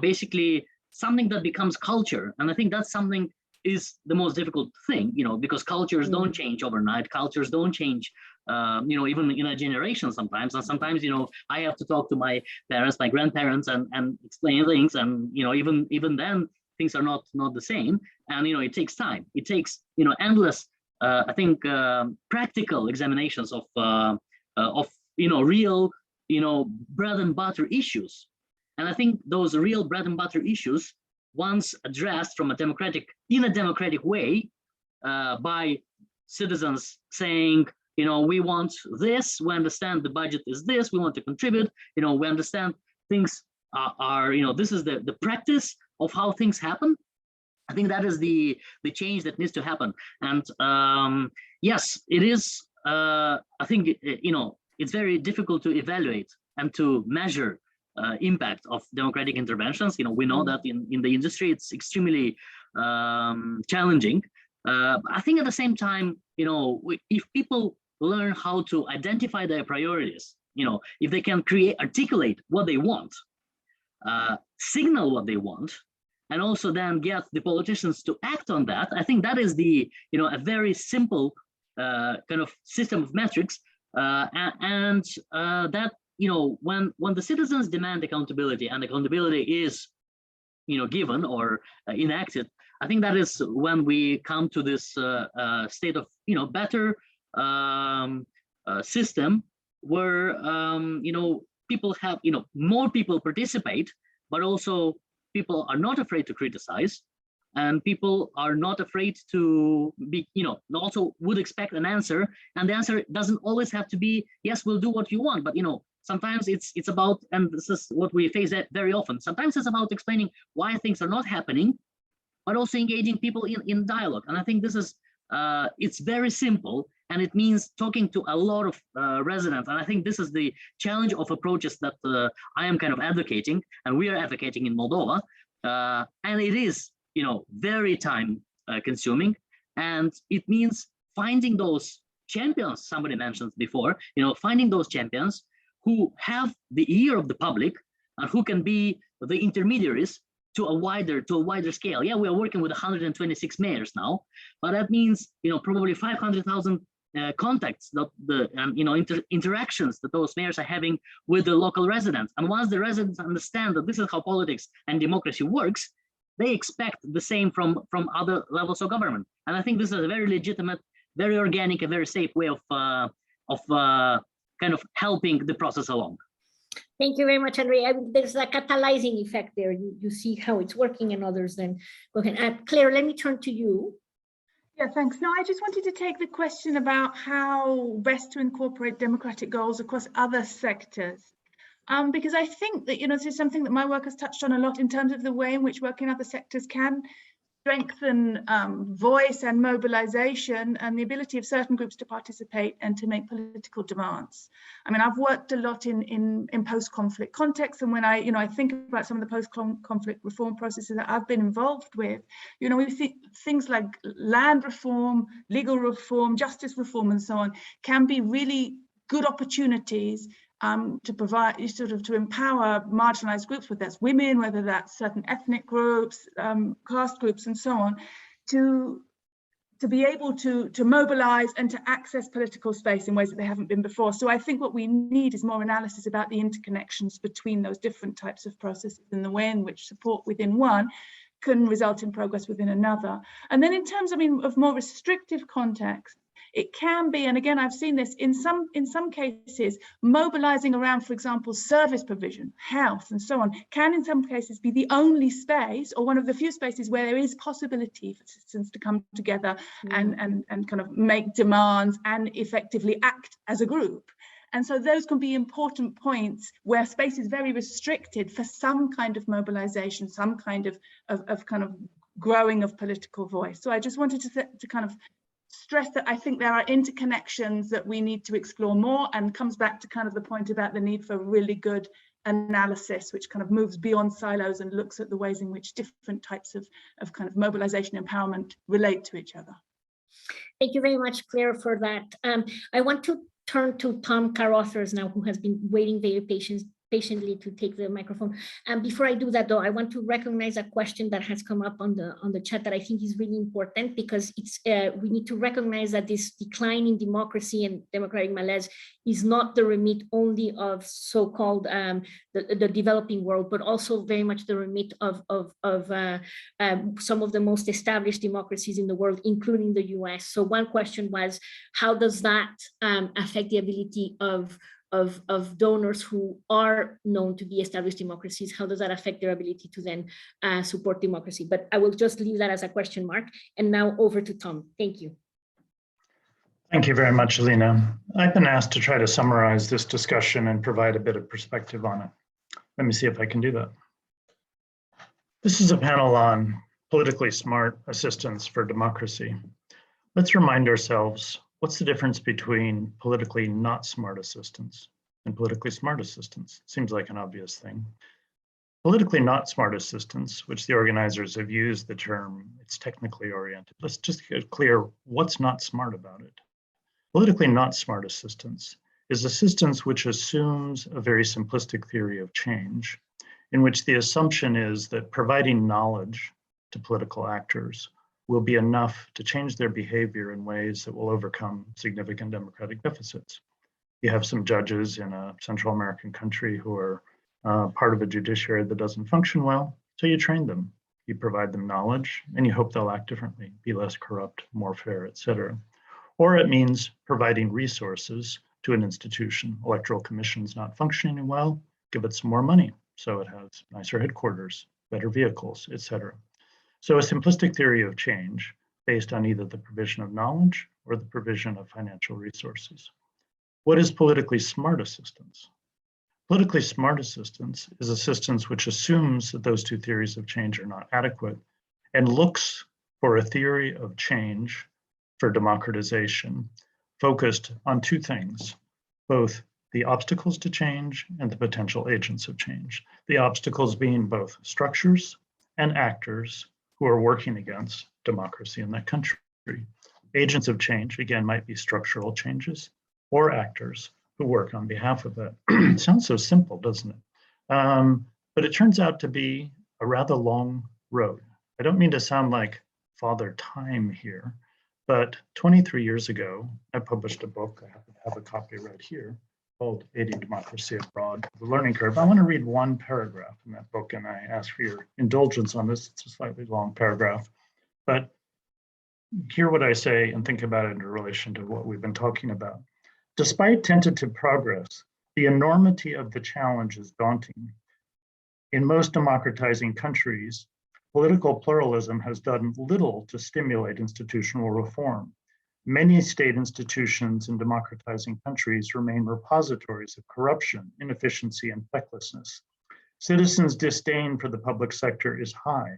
basically something that becomes culture. And I think that's something is the most difficult thing, because cultures don't change overnight. Cultures don't change, even in a generation sometimes. And sometimes, I have to talk to my parents, my grandparents, and explain things. And, even then, things are not the same. And, it takes time. It takes, endless, I think, practical examinations of real, bread and butter issues. And I think those real bread and butter issues, once addressed in a democratic way, by citizens saying, we want this, we understand the budget is this, we want to contribute, we understand things are this is the practice of how things happen. I think that is the change that needs to happen. And yes, it is, I think, it's very difficult to evaluate and to measure impact of democratic interventions. We know that in the industry, it's extremely challenging. I think at the same time, if people learn how to identify their priorities, if they can articulate what they want, signal what they want, and also then get the politicians to act on that, I think that is a very simple kind of system of metrics, and that when the citizens demand accountability and accountability is given or enacted, I think that is when we come to this state of better system where people have more people participate, but also people are not afraid to criticize, and people are not afraid to be also would expect an answer, and the answer doesn't always have to be yes, we'll do what you want, but sometimes it's about, and this is what we face very often, sometimes it's about explaining why things are not happening, but also engaging people in dialogue. And I think this is it's very simple, and it means talking to a lot of residents. And I think this is the challenge of approaches that I am kind of advocating, and we are advocating in Moldova. And it is, very time consuming, and it means finding those champions somebody mentioned before, finding those champions who have the ear of the public and who can be the intermediaries to a wider scale. Yeah, we are working with 126 mayors now, but that means probably 500,000 contacts that interactions that those mayors are having with the local residents. And once the residents understand that this is how politics and democracy works, they expect the same from other levels of government. And I think this is a very legitimate, very organic, and very safe way of kind of helping the process along. Thank you very much, Andre. There's a catalyzing effect there. You see how it's working, and others then go ahead. Claire, let me turn to you. Yeah, thanks. No, I just wanted to take the question about how best to incorporate democratic goals across other sectors. Because I think that, this is something that my work has touched on a lot in terms of the way in which work in other sectors can strengthen voice and mobilization and the ability of certain groups to participate and to make political demands. I mean, I've worked a lot in post-conflict contexts, and when I think about some of the post-conflict reform processes that I've been involved with, we see things like land reform, legal reform, justice reform, and so on can be really good opportunities to provide, to empower marginalized groups, whether that's women, whether that's certain ethnic groups, caste groups, and so on, to be able to mobilize and to access political space in ways that they haven't been before. So I think what we need is more analysis about the interconnections between those different types of processes and the way in which support within one can result in progress within another. And then in terms, of more restrictive context, it can be, and again, I've seen this in some cases, mobilizing around, for example, service provision, health, and so on, can in some cases be the only space or one of the few spaces where there is possibility for citizens to come together and kind of make demands and effectively act as a group. And so those can be important points where space is very restricted for some kind of mobilization, some kind of kind of growing of political voice. So I just wanted to kind of stress that I think there are interconnections that we need to explore more, and comes back to kind of the point about the need for really good analysis, which kind of moves beyond silos and looks at the ways in which different types of kind of mobilization empowerment relate to each other. Thank you very much, Claire, for that. I want to turn to Tom Carothers now, who has been waiting very patiently to take the microphone. And before I do that, though, I want to recognize a question that has come up on the chat that I think is really important, because it's we need to recognize that this decline in democracy and democratic malaise is not the remit only of so-called the developing world, but also very much the remit of some of the most established democracies in the world, including the US. So one question was, how does that affect the ability of donors who are known to be established democracies? How does that affect their ability to then support democracy? But I will just leave that as a question mark. And now over to Tom. Thank you. Thank you very much, Alina. I've been asked to try to summarize this discussion and provide a bit of perspective on it. Let me see if I can do that. This is a panel on politically smart assistance for democracy. Let's remind ourselves, what's the difference between politically not smart assistance and politically smart assistance. Seems like an obvious thing. Politically not smart assistance, which the organizers have used the term, it's technically oriented. Let's just get clear what's not smart about it. Politically not smart assistance is assistance which assumes a very simplistic theory of change, in which the assumption is that providing knowledge to political actors will be enough to change their behavior in ways that will overcome significant democratic deficits. You have some judges in a Central American country who are part of a judiciary that doesn't function well, so you train them. You provide them knowledge, and you hope they'll act differently, be less corrupt, more fair, et cetera. Or it means providing resources to an institution. Electoral Commission's not functioning well, give it some more money so it has nicer headquarters, better vehicles, et cetera. So a simplistic theory of change based on either the provision of knowledge or the provision of financial resources. What is politically smart assistance? Politically smart assistance is assistance which assumes that those two theories of change are not adequate and looks for a theory of change for democratization focused on two things, both the obstacles to change and the potential agents of change. The obstacles being both structures and actors who are working against democracy in that country. Agents of change, again, might be structural changes or actors who work on behalf of it. It sounds so simple, doesn't it? But it turns out to be a rather long road. I don't mean to sound like Father Time here, but 23 years ago, I published a book. I happen to have a copy right here called Aiding Democracy Abroad, The Learning Curve. I want to read one paragraph in that book, and I ask for your indulgence on this. It's a slightly long paragraph, but hear what I say and think about it in relation to what we've been talking about. Despite tentative progress, the enormity of the challenge is daunting. In most democratizing countries, political pluralism has done little to stimulate institutional reform. Many state institutions in democratizing countries remain repositories of corruption, inefficiency, and fecklessness. Citizens' disdain for the public sector is high.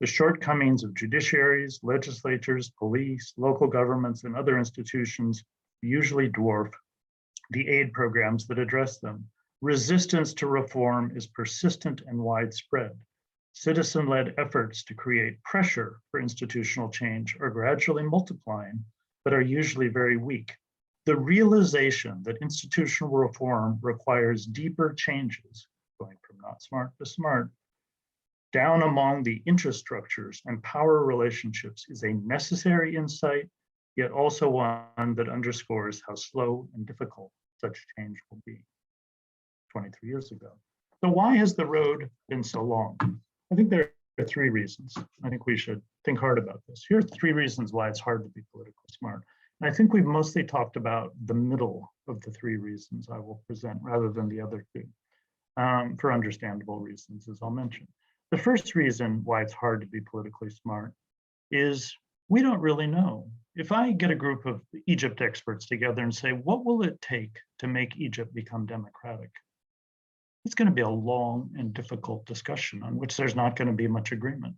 The shortcomings of judiciaries, legislatures, police, local governments, and other institutions usually dwarf the aid programs that address them. Resistance to reform is persistent and widespread. Citizen-led efforts to create pressure for institutional change are gradually multiplying, but are usually very weak. The realization that institutional reform requires deeper changes, going from not smart to smart, down among the interest structures and power relationships is a necessary insight, yet also one that underscores how slow and difficult such change will be. 23 years ago. So why has the road been so long? I think there are three reasons. I think we should think hard about this. Here are three reasons why it's hard to be politically smart. And I think we've mostly talked about the middle of the three reasons I will present rather than the other two, for understandable reasons, as I'll mention. The first reason why it's hard to be politically smart is we don't really know. If I get a group of Egypt experts together and say, what will it take to make Egypt become democratic? It's going to be a long and difficult discussion on which there's not going to be much agreement.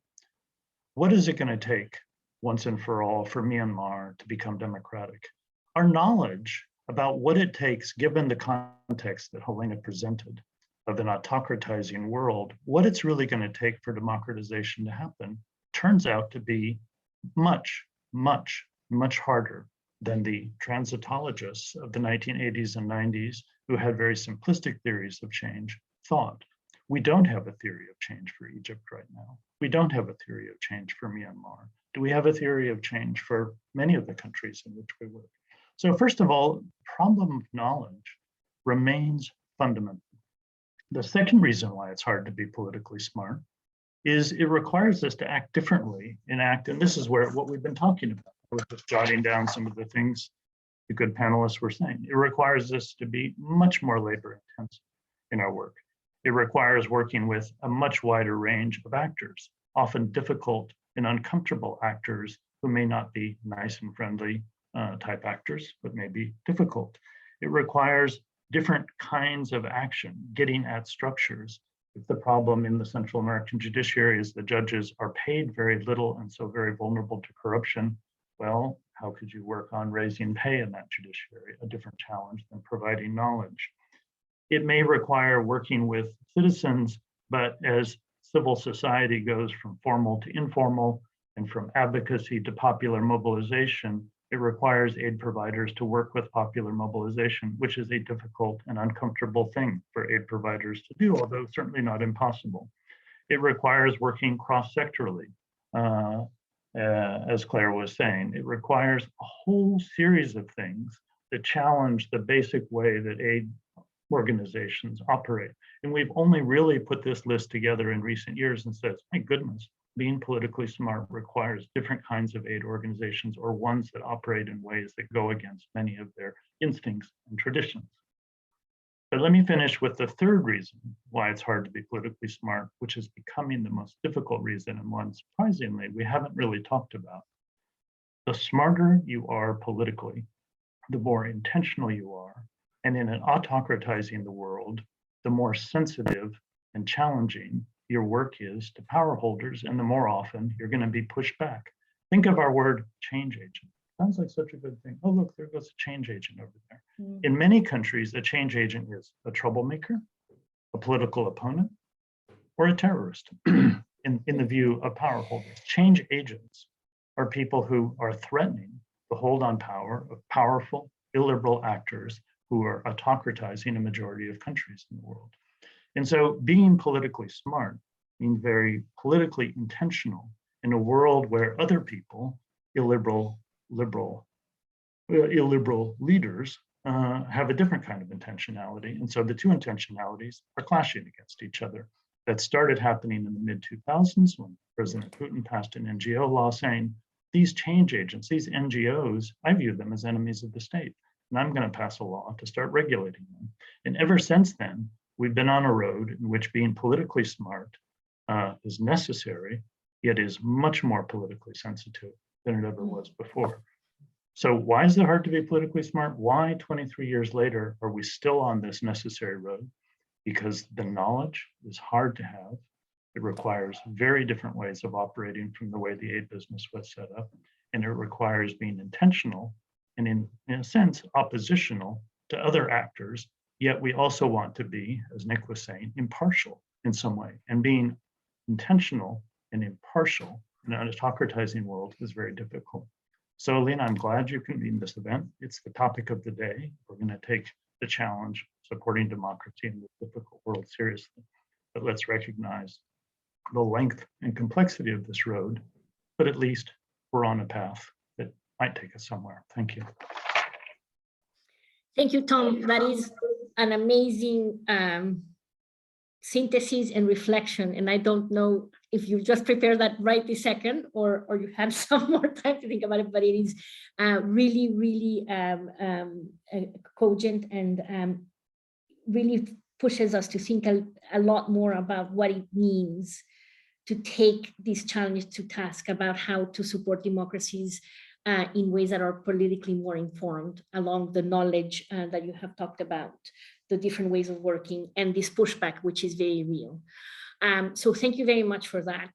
What is it going to take once and for all for Myanmar to become democratic? Our knowledge about what it takes, given the context that Helena presented of an autocratizing world, what it's really going to take for democratization to happen turns out to be much, much, much harder than the transitologists of the 1980s and 90s who had very simplistic theories of change thought. We don't have a theory of change for Egypt right now. We don't have a theory of change for Myanmar. Do we have a theory of change for many of the countries in which we work? So first of all, problem of knowledge remains fundamental. The second reason why it's hard to be politically smart is it requires us to act differently and this is where what we've been talking about. I was just jotting down some of the things the good panelists were saying. It requires us to be much more labor intensive in our work. It requires working with a much wider range of actors, often difficult and uncomfortable actors who may not be nice and friendly type actors, but may be difficult. It requires different kinds of action, getting at structures. If the problem in the Central American judiciary is the judges are paid very little and so very vulnerable to corruption, well, how could you work on raising pay in that judiciary? A different challenge than providing knowledge. It may require working with citizens, but as civil society goes from formal to informal and from advocacy to popular mobilization, it requires aid providers to work with popular mobilization, which is a difficult and uncomfortable thing for aid providers to do, although certainly not impossible. It requires working cross-sectorally, as Claire was saying. It requires a whole series of things that challenge the basic way that aid organizations operate. And we've only really put this list together in recent years and says, my goodness, being politically smart requires different kinds of aid organizations, or ones that operate in ways that go against many of their instincts and traditions. But let me finish with the third reason why it's hard to be politically smart, which is becoming the most difficult reason, and one surprisingly we haven't really talked about. The smarter you are politically, the more intentional you are, and in an autocratizing the world, the more sensitive and challenging your work is to power holders, and the more often you're going to be pushed back. Think of our word change agent. Sounds like such a good thing. Oh, look, there goes a change agent over there. In many countries, a change agent is a troublemaker, a political opponent, or a terrorist in the view of power holders. Change agents are people who are threatening the hold on power of powerful, illiberal actors who are autocratizing a majority of countries in the world. And so being politically smart means very politically intentional in a world where other people, illiberal leaders, have a different kind of intentionality. And so the two intentionalities are clashing against each other. That started happening in the mid-2000s when President Putin passed an NGO law saying, these change agents, these NGOs, I view them as enemies of the state, and I'm going to pass a law to start regulating them. And ever since then, we've been on a road in which being politically smart is necessary, yet is much more politically sensitive than it ever was before. So why is it hard to be politically smart? Why 23 years later are we still on this necessary road? Because the knowledge is hard to have. It requires very different ways of operating from the way the aid business was set up. And it requires being intentional and in a sense, oppositional to other actors. Yet we also want to be, as Nick was saying, impartial in some way. And being intentional and impartial in an autocratizing world is very difficult. So Alina, I'm glad you convened this event. It's the topic of the day. We're going to take the challenge supporting democracy in this difficult world seriously. But let's recognize the length and complexity of this road, but at least we're on a path that might take us somewhere. Thank you. Thank you, Tom. That is an amazing synthesis and reflection. And I don't know if you just prepared that right this second or you had some more time to think about it, but it is really, really cogent and really pushes us to think a lot more about what it means to take this challenge to task about how to support democracies in ways that are politically more informed along the knowledge that you have talked about, the different ways of working, and this pushback, which is very real. So thank you very much for that.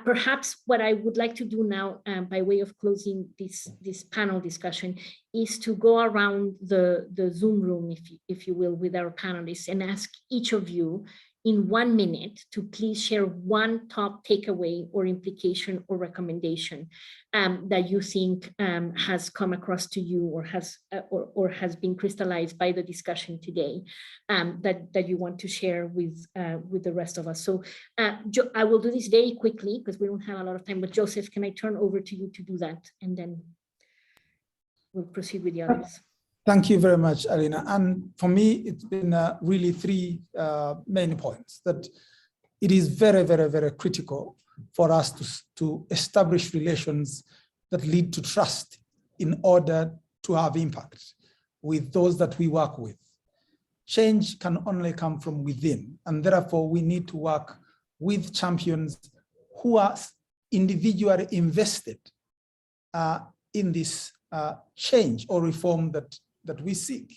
Perhaps what I would like to do now by way of closing this panel discussion is to go around the Zoom room, if you will, with our panelists and ask each of you in 1 minute to please share one top takeaway or implication or recommendation that you think has come across to you or has been crystallized by the discussion today that you want to share with the rest of us. So I will do this very quickly because we don't have a lot of time, but Joseph, can I turn over to you to do that? And then we'll proceed with the others. Thank you very much, Alina. And for me, it's been really three main points that it is very, very, very critical for us to establish relations that lead to trust in order to have impact with those that we work with. Change can only come from within, and therefore we need to work with champions who are individually invested in this change or reform that we seek.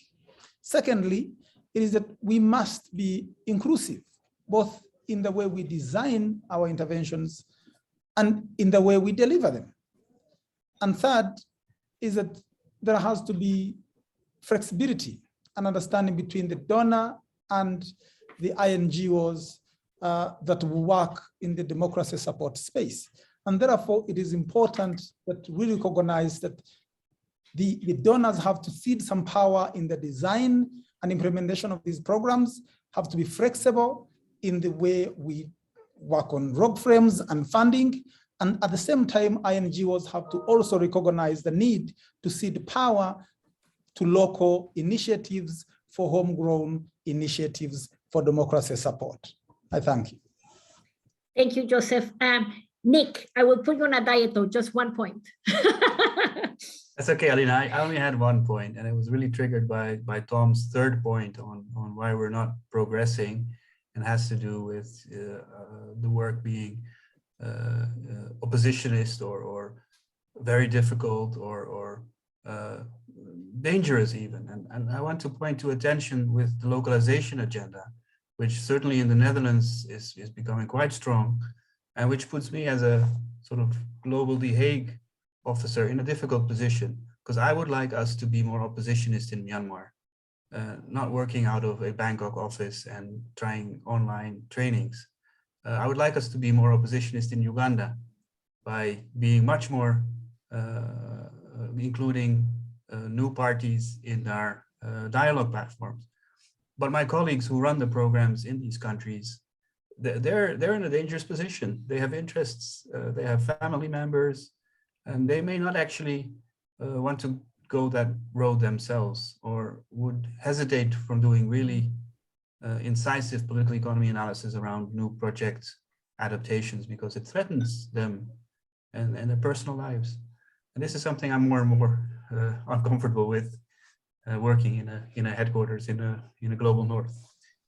Secondly, it is that we must be inclusive, both in the way we design our interventions and in the way we deliver them. And third is that there has to be flexibility and understanding between the donor and the INGOs that work in the democracy support space. And therefore, it is important that we recognize that the donors have to cede some power in the design and implementation of these programs, have to be flexible in the way we work on road frames and funding. And at the same time, INGOs have to also recognize the need to cede power to local initiatives for homegrown initiatives for democracy support. I thank you. Thank you, Joseph. Nick, I will put you on a diet though, just 1 point. That's okay, Alina. I only had 1 point, and it was really triggered by Tom's third point on why we're not progressing, and has to do with the work being oppositionist or very difficult or dangerous even. And I want to point to attention with the localization agenda, which certainly in the Netherlands is becoming quite strong, and which puts me as a sort of global The Hague officer in a difficult position, because I would like us to be more oppositionist in Myanmar, not working out of a Bangkok office and trying online trainings. I would like us to be more oppositionist in Uganda by being much more including new parties in our dialogue platforms. But my colleagues who run the programs in these countries, they're in a dangerous position. They have interests, they have family members, and they may not actually want to go that road themselves, or would hesitate from doing really incisive political economy analysis around new project adaptations, because it threatens them and their personal lives. And this is something I'm more and more uncomfortable with, working in a headquarters in a global north,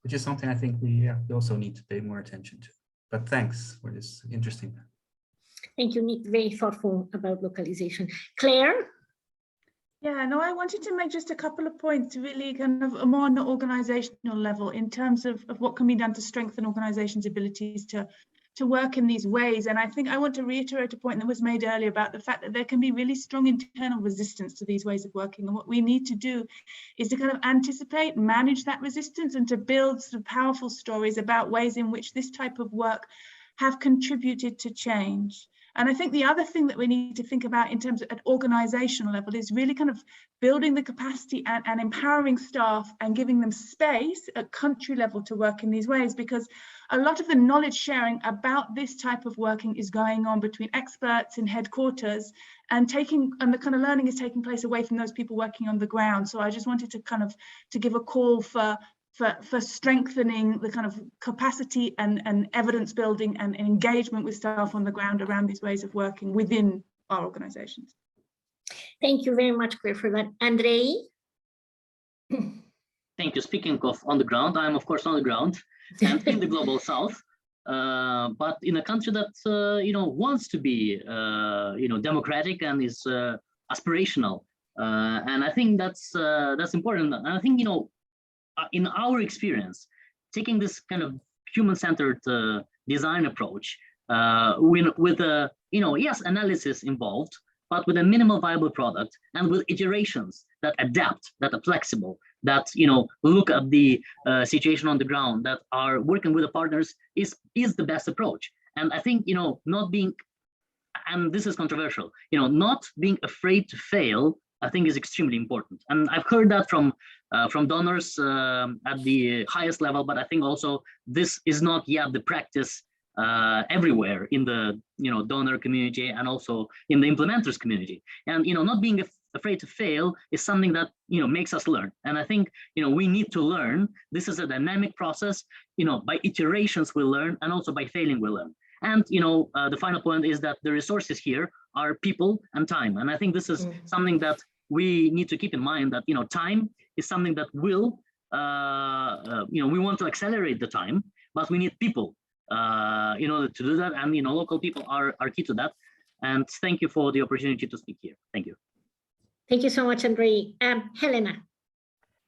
which is something I think we also need to pay more attention to. But thanks for this interesting. Thank you, Nick. Very thoughtful about localization. Claire? Yeah, no, I wanted to make just a couple of points, really kind of more on the organizational level, in terms of what can be done to strengthen organizations' abilities to work in these ways. And I think I want to reiterate a point that was made earlier about the fact that there can be really strong internal resistance to these ways of working. And what we need to do is to kind of anticipate, manage that resistance, and to build sort of powerful stories about ways in which this type of work have contributed to change. And I think the other thing that we need to think about in terms of at organizational level is really kind of building the capacity and empowering staff and giving them space at country level to work in these ways, because a lot of the knowledge sharing about this type of working is going on between experts in headquarters, and the kind of learning is taking place away from those people working on the ground. So I just wanted to kind of to give a call for strengthening the kind of capacity and evidence building and engagement with staff on the ground around these ways of working within our organizations. Thank you very much, Claire, for that. Andrei? Thank you. Speaking of on the ground, I'm of course on the ground and in the global south, but in a country that wants to be democratic and is aspirational, and I think that's important. And I think in our experience, taking this kind of human-centered design approach, with a yes, analysis involved, but with a minimal viable product and with iterations that adapt, that are flexible, that look at the situation on the ground, that are working with the partners is the best approach. And I think not being, and this is controversial, not being afraid to fail, I think is extremely important. And I've heard that from donors at the highest level, but I think also this is not yet the practice everywhere in the donor community and also in the implementers community. And not being afraid to fail is something that makes us learn. And I think we need to learn. This is a dynamic process. By iterations we learn, and also by failing we learn. And the final point is that the resources here are people and time. And I think this is something that we need to keep in mind, that time is something that will we want to accelerate the time, but we need people in order to do that. And local people are key to that. And thank you for the opportunity to speak here. Thank you. Thank you so much, Andrei. Helena.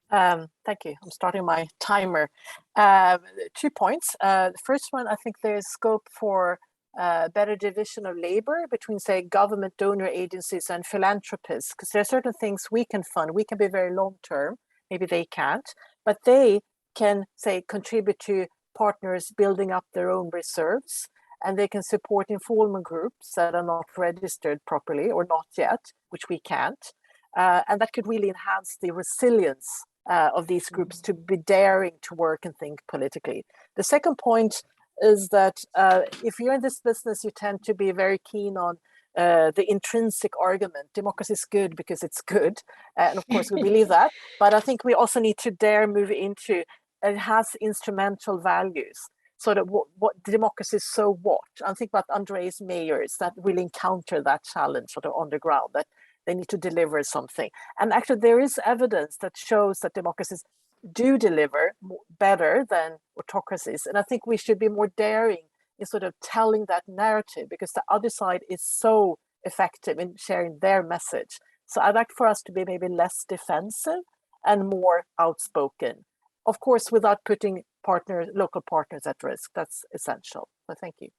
Thank you. I'm starting my timer. 2 points. The first one, I think there's scope for better division of labor between, say, government donor agencies and philanthropists, because there are certain things we can fund. We can be very long-term, maybe they can't, but they can, say, contribute to partners building up their own reserves, and they can support informal groups that are not registered properly or not yet, which we can't. And that could really enhance the resilience of these groups to be daring to work and think politically. The second point is that if you're in this business, you tend to be very keen on the intrinsic argument. Democracy is good because it's good. And of course, we believe that. But I think we also need to dare move into it has instrumental values. So that what democracy is, so what? I think about Andre's mayors that really encounter that challenge sort of on the ground, that they need to deliver something. And actually there is evidence that shows that democracies do deliver better than autocracies. And I think we should be more daring in sort of telling that narrative, because the other side is so effective in sharing their message. So I'd like for us to be maybe less defensive and more outspoken. Of course, without putting local partners at risk. That's essential. So thank you.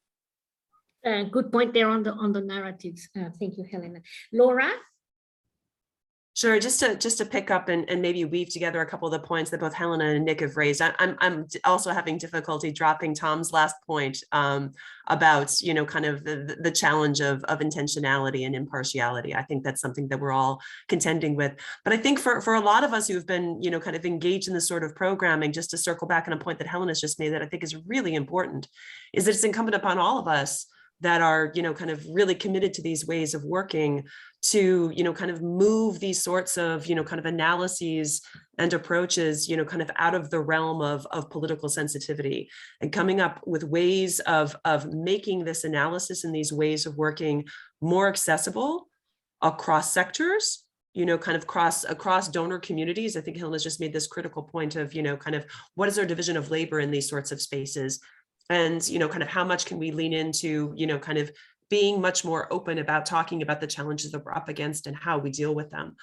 Good point there on the narratives. Thank you, Helena. Laura? Sure, just to pick up and maybe weave together a couple of the points that both Helena and Nick have raised. I'm also having difficulty dropping Tom's last point about, you know, kind of the challenge of intentionality and impartiality. I think that's something that we're all contending with. But I think for a lot of us who've been, you know, kind of engaged in this sort of programming, just to circle back on a point that Helena's just made that I think is really important, is that it's incumbent upon all of us that are, you know, kind of really committed to these ways of working to, you know, kind of move these sorts of, you know, kind of analyses and approaches, you know, kind of out of the realm of political sensitivity and coming up with ways of making this analysis and these ways of working more accessible across sectors, you know, kind of across donor communities. I think Helena's just made this critical point of, you know, kind of what is our division of labor in these sorts of spaces? And, you know, kind of how much can we lean into, you know, kind of being much more open about talking about the challenges that we're up against and how we deal with them.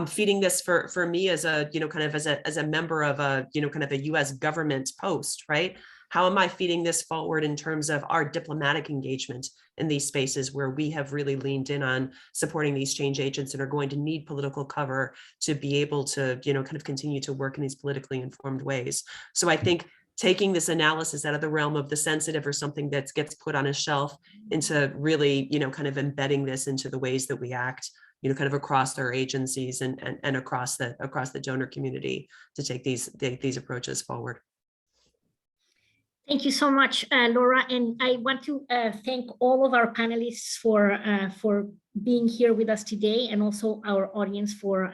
Feeding this for me as a, you know, kind of as a member of a, you know, kind of a US government post, right? How am I feeding this forward in terms of our diplomatic engagement in these spaces where we have really leaned in on supporting these change agents and are going to need political cover to be able to, you know, kind of continue to work in these politically informed ways. So I think taking this analysis out of the realm of the sensitive or something that gets put on a shelf into really, you know, kind of embedding this into the ways that we act, you know, kind of across our agencies and across the donor community to take these approaches forward. Thank you so much, Laura. And I want to thank all of our panelists for being here with us today, and also our audience for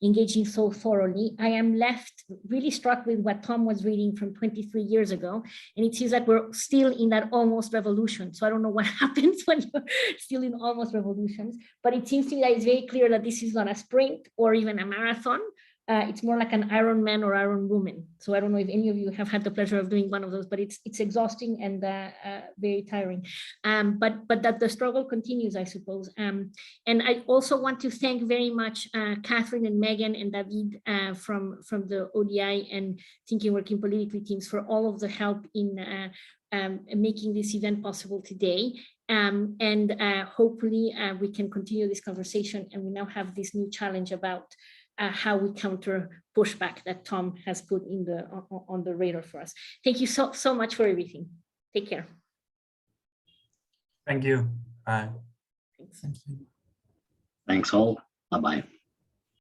engaging so thoroughly. I am left really struck with what Tom was reading from 23 years ago, and it seems like we're still in that almost revolution. So I don't know what happens when you're still in almost revolutions, but it seems to me that it's very clear that this is not a sprint or even a marathon. It's more like an Iron Man or Iron Woman. So I don't know if any of you have had the pleasure of doing one of those, but it's exhausting and very tiring. But that the struggle continues, I suppose. And I also want to thank very much Catherine and Megan and David from the ODI and Thinking Working Politically teams for all of the help in making this event possible today. And hopefully we can continue this conversation, and we now have this new challenge about how we counter pushback that Tom has put in on the radar for us. Thank you so much for everything. Take care. Thank you. Bye. Thanks. Thank you. Thanks all. Bye-bye.